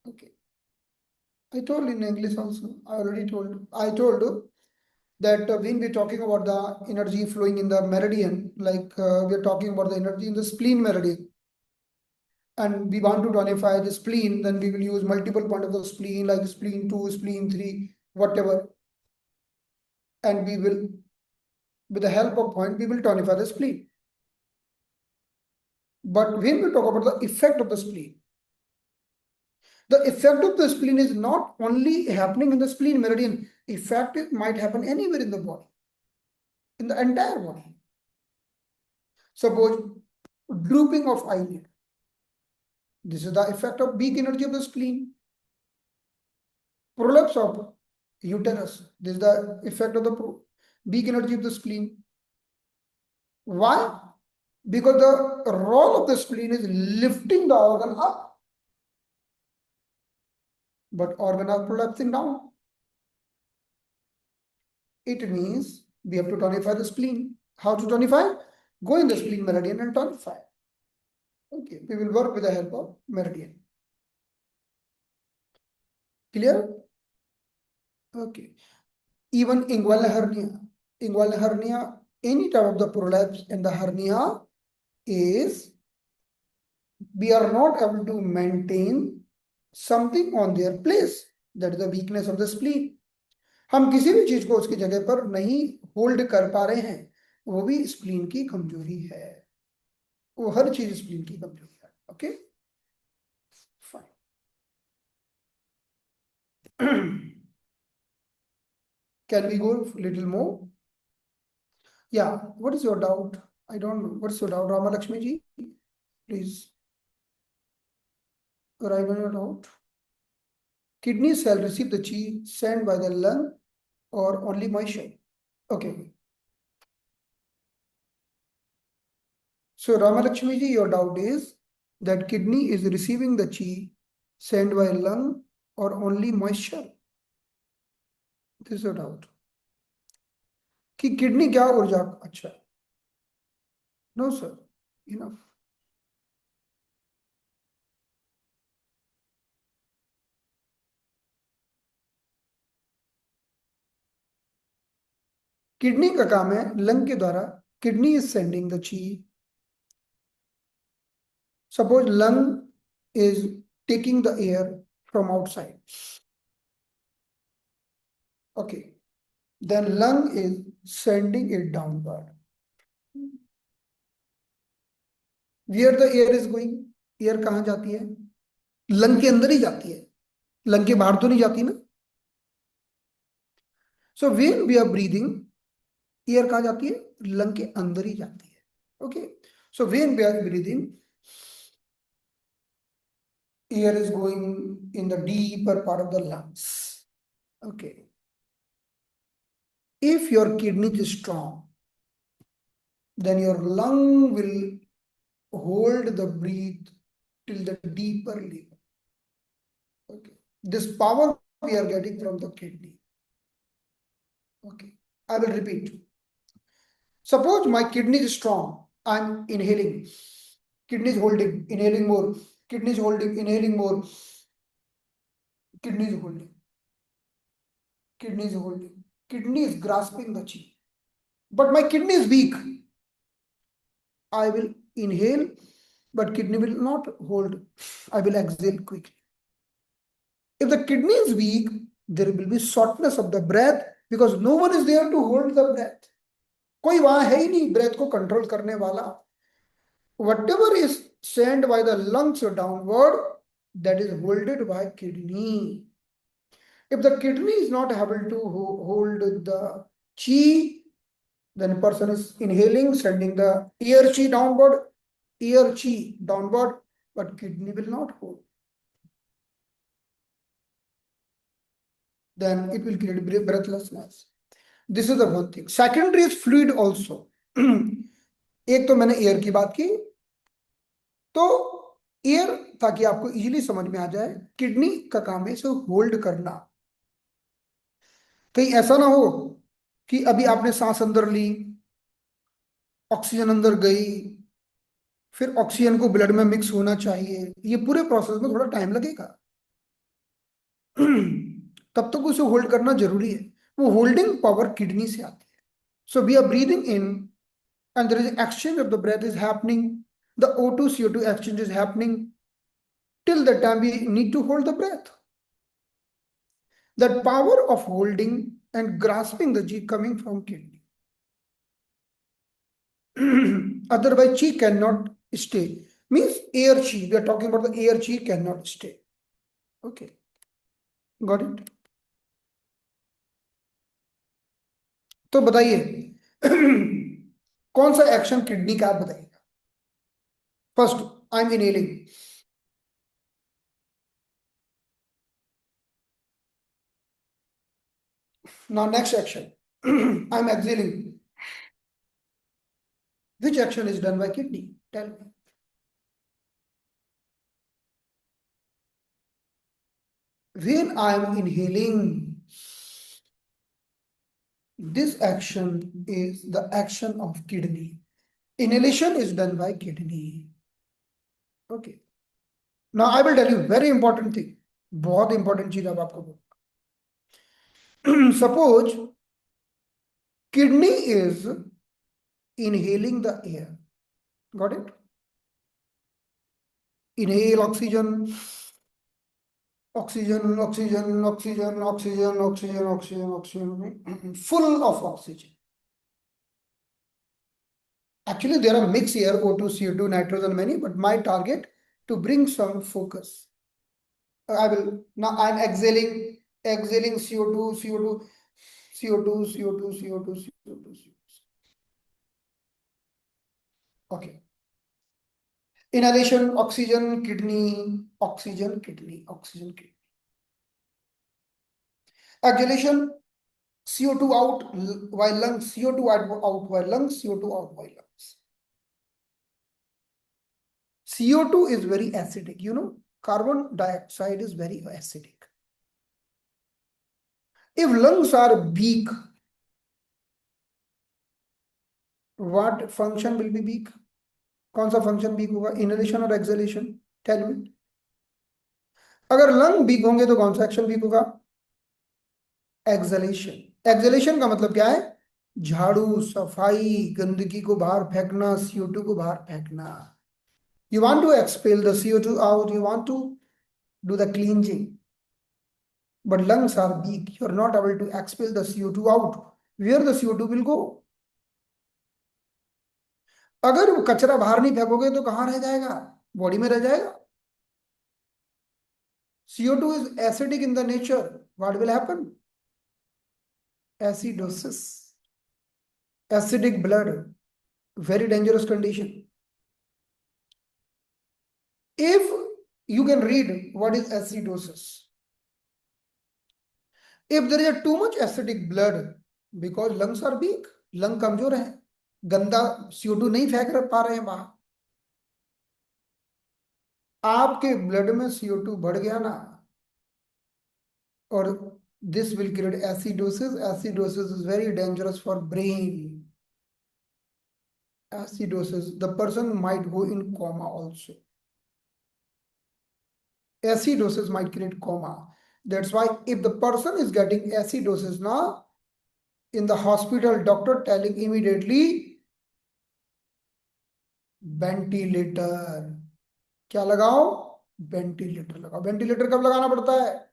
Okay, I told in English also. I told you that when we're talking about the energy flowing in the meridian, like we're talking about the energy in the spleen meridian, and we want to tonify the spleen, then we will use multiple point of the spleen, like spleen 2, spleen 3, whatever, and we will, with the help of point, we will tonify the spleen. But when we talk about the effect of the spleen, the effect of the spleen is not only happening in the spleen meridian. Effect might happen anywhere in the body, in the entire body. Suppose drooping of eyelid. This is the effect of weak energy of the spleen. Prolapse of uterus. This is the effect of the weak energy of the spleen. Why? Because the role of the spleen is lifting the organ up, but organ are prolapsing down. It means we have to tonify the spleen. How to tonify? Go in the spleen meridian and tonify. Okay, we will work with the help of meridian. Clear? Okay. even inguinal hernia. Inguinal hernia, any type of the prolapse in the hernia is we are not able to maintain something on their place. That is the weakness of the spleen. हम किसी भी चीज को उसकी जगह पर नहीं hold कर पा रहे हैं, वो भी स्प्लीन की कमजोरी है. वो हर चीज स्प्लीन की कमजोरी है. Okay fine. Can we go a little more? Yeah, what is your doubt? I don't know. What's your doubt, Rama Lakshmi ji? Please write on your doubt. Kidney shall receive the chi sent by the lung or only moisture? Okay. So Rama Lakshmi ji, your doubt is that kidney is receiving the chi sent by lung or only moisture? This is your doubt. कि kidney क्या ऊर्जा? अच्छा, no sir, enough. Kidney का काम है lung के द्वारा. Kidney is sending the chi. Suppose lung is taking the air from outside. Okay, then lung is sending it downward. Where the air is going? Air कहां जाती है? Lung के अंदर ही जाती है, लंग के बाहर तो नहीं जाती ना. So when we are breathing, air कहां जाती है? लंग के अंदर ही जाती है. Okay, so when we are breathing, air is going in the deeper part of the lungs. Okay, if your kidney is strong, then your lung will hold the breath till the deeper level. Okay, this power we are getting from the kidney. Okay, I will repeat. Suppose my kidney is strong, I'm inhaling, kidney is holding, inhaling more, kidney is holding, inhaling more, kidney is holding, kidney is holding, kidney is grasping the chi. But my kidney is weak. I will inhale, but kidney will not hold. I will exhale quickly. If the kidney is weak, there will be shortness of the breath because no one is there to hold the breath. कोई वहां है ही नहीं breath को control करने वाला. Whatever is sent by the lungs downward, that is holded by kidney. If the kidney is not able to hold the chi, then person is inhaling, sending the air chi downward, but kidney will not hold. Then it will create breathlessness. This is the one thing. Secondary is fluid also. एक तो मैंने air की बात की, तो air ताकि आपको easily समझ में आ जाए, किडनी का काम है इसे होल्ड करना. कहीं ऐसा ना हो कि अभी आपने सांस अंदर ली, ऑक्सीजन अंदर गई, फिर ऑक्सीजन को ब्लड में मिक्स होना चाहिए, ये पूरे प्रोसेस में थोड़ा टाइम लगेगा. तब तक उसे होल्ड करना जरूरी है. वो होल्डिंग पावर किडनी से आती है. So we are breathing in and there is exchange of the breath is happening, the O2 CO2 exchange is happening till the time we need to hold the breath. That power of holding and grasping the chi coming from kidney. Otherwise chi cannot stay. Means air chi, we are talking about the air chi cannot stay. Okay, got it? तो बताइए कौन सा action kidney का आप बताइएगा. First, I am inhaling. Now next action, I am exhaling. Which action is done by kidney? Tell me. When I am inhaling, this action is the action of kidney. Inhalation is done by kidney. Okay. Now I will tell you very important thing. बहुत important चीज अब आपको बोलूंगा. Suppose Kidney is inhaling the air. Got it? Inhale oxygen, oxygen, oxygen, oxygen, oxygen, oxygen, oxygen, oxygen, full of oxygen. Actually, there are mixed here, O2, CO2, nitrogen, many, but my target to bring some focus. I will, now I'm exhaling CO2, CO2, CO2, CO2, CO2, CO2, CO2. Okay. Inhalation, oxygen, kidney, oxygen, kidney, oxygen, kidney. Exhalation, CO2 out while lungs, CO2 out while lungs, CO2 out while lungs. CO2 is very acidic, you know, carbon dioxide is very acidic. If lungs are weak, what function will be weak? कौन सा function weak होगा, inhalation और exhalation? Tell me. अगर lung weak होंगे तो कौन सा action weak होगा? एक्सहेलेशन. एक्सहेलेशन का मतलब क्या है? झाड़ू, सफाई, गंदगी को बाहर फेंकना, CO2 को बाहर फेंकना. You want to expel the CO2 out, you want to do the cleansing, but lungs are weak, you are not able to expel the CO2 out. Where the CO2 will go? अगर वो कचरा बाहर नहीं फेंकोगे तो कहाँ रह जाएगा? Body में रह जाएगा. CO2 is acidic in the nature. What will happen? Acidosis. Acidic blood. Very dangerous condition. If you can read what is acidosis. If there is too much acidic blood, because lungs are weak, lung कमजोर है, गंदा CO2 नहीं फेंक पा रहे हैं बाहर, आपके ब्लड में CO2 बढ़ गया ना, और this will create acidosis. Acidosis is very dangerous for brain. Acidosis, the person might go in coma also. Acidosis might create coma. That's why if the person is getting acidosis now, in the hospital, doctor telling immediately ventilator. क्या लगाओ? Ventilator लगाओ. Ventilator कब लगाना पड़ता है?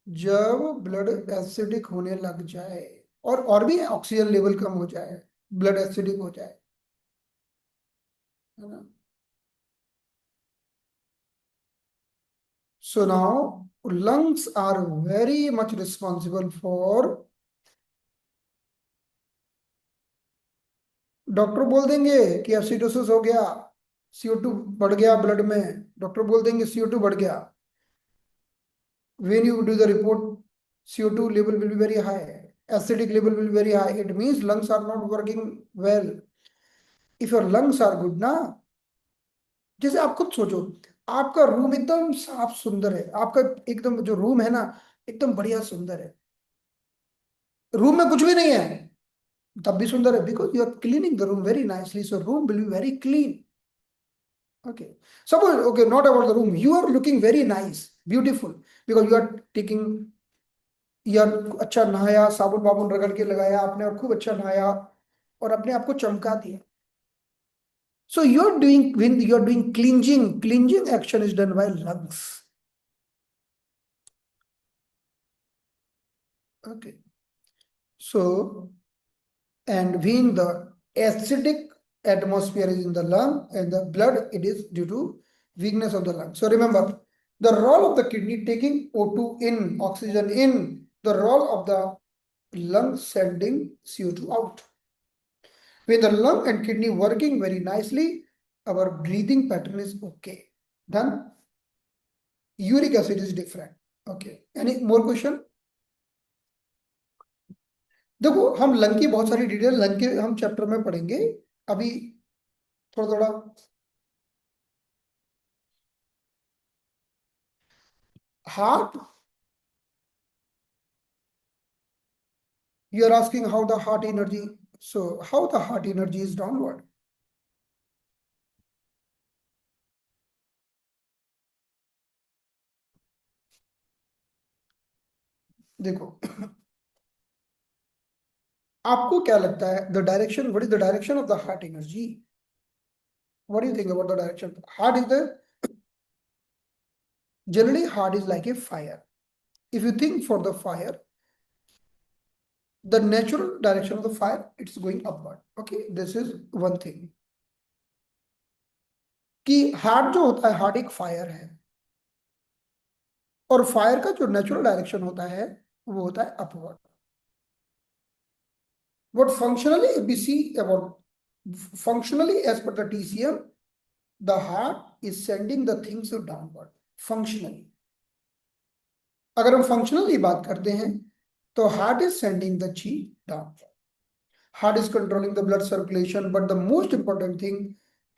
जब blood acidic होने लग जाए, और भी ऑक्सीजन लेवल कम हो जाए, ब्लड एसिडिक हो जाए, है ना. So now lungs are very much responsible for. Doctor बोल देंगे कि एसिडोसिस हो गया, CO2 बढ़ गया ब्लड में, डॉक्टर बोल देंगे CO2 बढ़ गया. When you do the report, CO2 level will be very high, acidic level will be very high. It means lungs are not working well. If your lungs are good ना, जैसे आप खुद सोचो, आपका रूम एकदम साफ सुंदर है, आपका एकदम जो रूम है ना, एकदम बढ़िया सुंदर है, रूम में कुछ भी नहीं है तब भी सुंदर है, because you are cleaning the room very nicely, so room will be very clean. Okay, suppose, okay, not about the room, you are looking very nice, beautiful, because you are taking, यार अच्छा नहाया, साबुन वाबुन रगड़ के लगाया आपने और खूब अच्छा नहाया और अपने आप को चमका दिया. So you're doing, when you're doing cleansing action is done by lungs. Okay. So, and when the acidic atmosphere is in the lung and the blood, it is due to weakness of the lung. So remember, the role of the kidney taking O2 in, oxygen in, the role of the lung sending CO2 out. With the lung and kidney working very nicely, our breathing pattern is okay. Done. Uric acid is different. Okay. Any more question? देखो हम lung की बहुत सारी detail lung के हम chapter में पढ़ेंगे, अभी थोड़ा थोड़ा. Heart, you are asking how the heart energy, so how the heart energy is downward. देखो आपको क्या लगता है the direction, what is the direction of the heart energy? What do you think about the direction? Heart is the generally heart is like a fire. If you think for the fire, the natural direction of the fire, it's going upward. Okay, this is one thing कि heart जो होता है, heart एक fire है, और fire का जो natural direction होता है वो होता है upward. What functionally we see about, functionally as per the TCM, the heart is sending the things downward. Functionally, अगर हम फंक्शनली बात करते हैं तो heart is sending the chi downward. Heart is controlling the blood circulation, but the most important thing,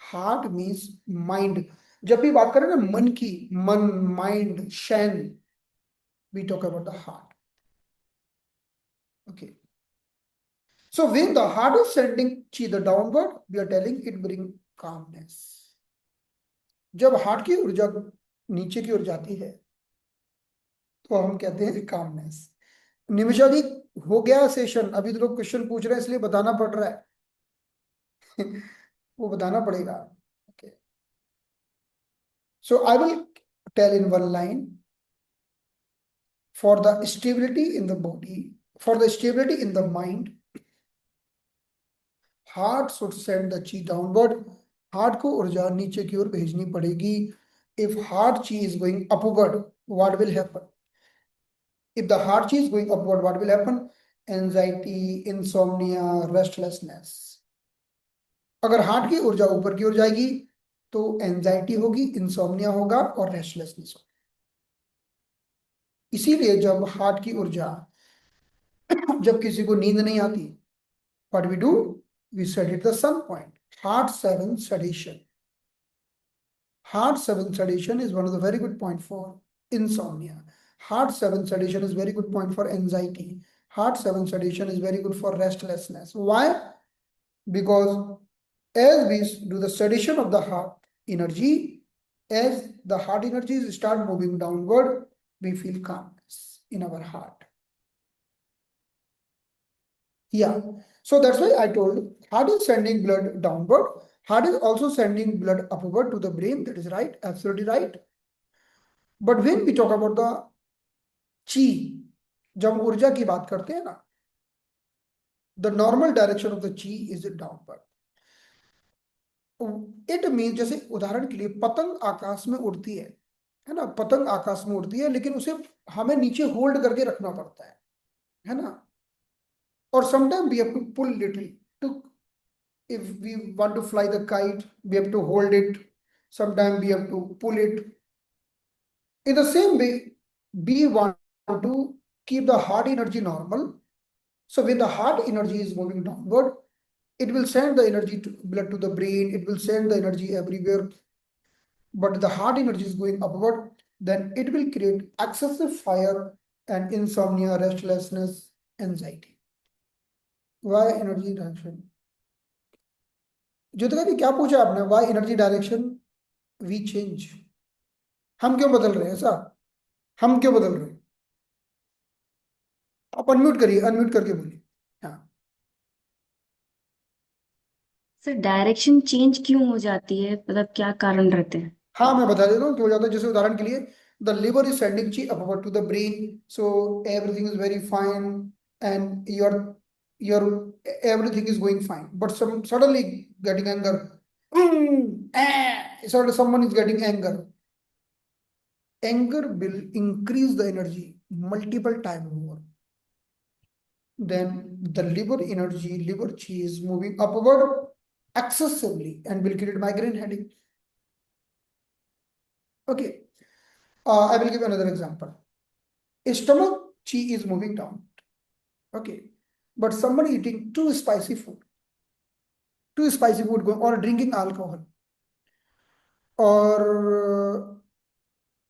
heart means mind. जब भी बात करें ना मन की, मन, mind, shen, we talk about the heart. Okay. So when the heart is sending chi the downward, we are telling it bring calmness. जब heart की ऊर्जा नीचे की ओर जाती है तो हम कहते हैं calmness. निमिषा जी, हो गया सेशन? अभी तो लोग क्वेश्चन पूछ रहे हैं इसलिए बताना पड़ रहा है. वो बताना पड़ेगा. Okay. So I will tell in one line, for the stability in the body, for the stability in the mind, heart should send the chi downward. Heart को ऊर्जा नीचे की ओर भेजनी पड़ेगी. If heart chi is going upward, what will happen? If the heart chi is going upward, what will happen? Anxiety, insomnia, restlessness. अगर heart की ऊर्जा ऊपर की ओर जाएगी तो एंजाइटी होगी, इंसोम्निया होगा और रेस्टलेसनेस होगा. इसीलिए जब हार्ट की ऊर्जा, जब किसी को नींद नहीं आती, what we do, we study the sun point. Heart 7 sedation. Heart 7 sedation is one of the very good point for insomnia. Heart 7 sedation is very good point for anxiety. Heart 7 sedation is very good for restlessness. Why? Because as we do the sedation of the heart energy, as the heart energies start moving downward, we feel calmness in our heart. Yeah, so that's why I told heart is sending blood downward, heart is also sending blood upward to the brain. That is right, absolutely right. But when we talk about the chi, जब हम ऊर्जा की बात करते हैं ना, the normal direction of the chi is downward. It means, जैसे उदाहरण के लिए पतंग आकाश में उड़ती है ना, पतंग आकाश में उड़ती है लेकिन उसे हमें नीचे होल्ड करके रखना पड़ता है ना. Or sometimes we have to pull little to, if we want to fly the kite, we have to hold it. Sometimes we have to pull it. In the same way, we want to keep the heart energy normal. So when the heart energy is moving downward, it will send the energy to blood to the brain. It will send the energy everywhere. But the heart energy is going upward, then it will create excessive fire and insomnia, restlessness, anxiety. Why energy direction? Jyotika जी, क्या पूछा आपने? Why energy direction we change? हम क्यों बदल रहे हैं ऐसा? हम क्यों बदल रहे हैं? आप अनम्यूट करिए, अनम्यूट करके बोलिए. हाँ, सर डायरेक्शन चेंज क्यों हो जाती है, मतलब क्या कारण रहते हैं? हाँ, मैं बता देता हूँ क्यों हो जाता है. जैसे उदाहरण के लिए, the liver is sending chi upward to the brain, so everything is very fine and your everything is going fine, but suddenly getting anger, sort of someone is getting anger. Anger will increase the energy multiple times more. Then the liver energy, liver chi is moving upward excessively and will create migraine headache. Okay. I will give another example. Stomach chi is moving down. Okay. But someone eating too spicy food going, or drinking alcohol, or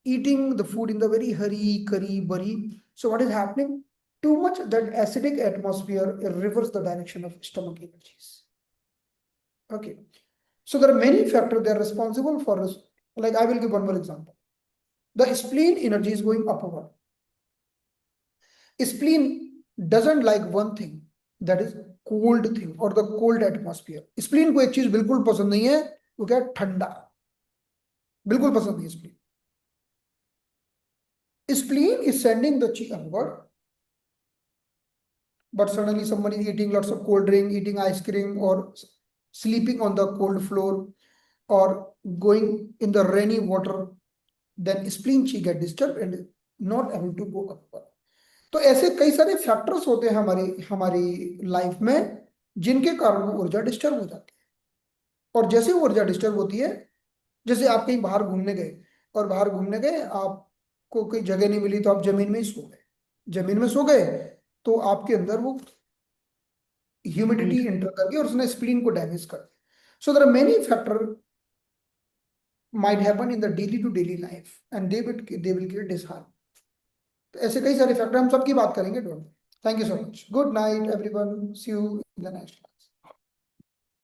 eating the food in the very hurry, curry, burry. So what is happening? Too much that acidic atmosphere reverses the direction of stomach energies. Okay. So there are many factors that are responsible for this. Like I will give one more example. The spleen energy is going upward. Spleen doesn't like one thing, that is cold thing और the cold atmosphere. Spleen को एक चीज बिल्कुल पसंद नहीं है, वो क्या है, ठंडा, बिल्कुल पसंद नहीं spleen. Spleen is sending the chi upward, but suddenly someone is eating lots of cold drink, eating ice cream, or sleeping on the cold floor, or going in the rainy water, then spleen chi get disturbed and not able to go upward. तो ऐसे कई सारे factors होते हैं हमारी हमारी life में जिनके कारण वो ऊर्जा डिस्टर्ब हो जाती है। और जैसे ऊर्जा डिस्टर्ब होती है, जैसे आप कहीं बाहर घूमने गए और बाहर घूमने गए, आपको कोई जगह नहीं मिली तो आप जमीन में ही सो गए, जमीन में सो गए तो आपके अंदर वो ह्यूमिडिटी एंटर करके और उसने स्प्लीन को डैमेज कर दिया। So there are many factor might happen in the daily to daily life and they will create disharmony। तो ऐसे कई सारे फैक्टर हम सबकी बात करेंगे। Don't, thank you so much, good night everyone, see you in the next.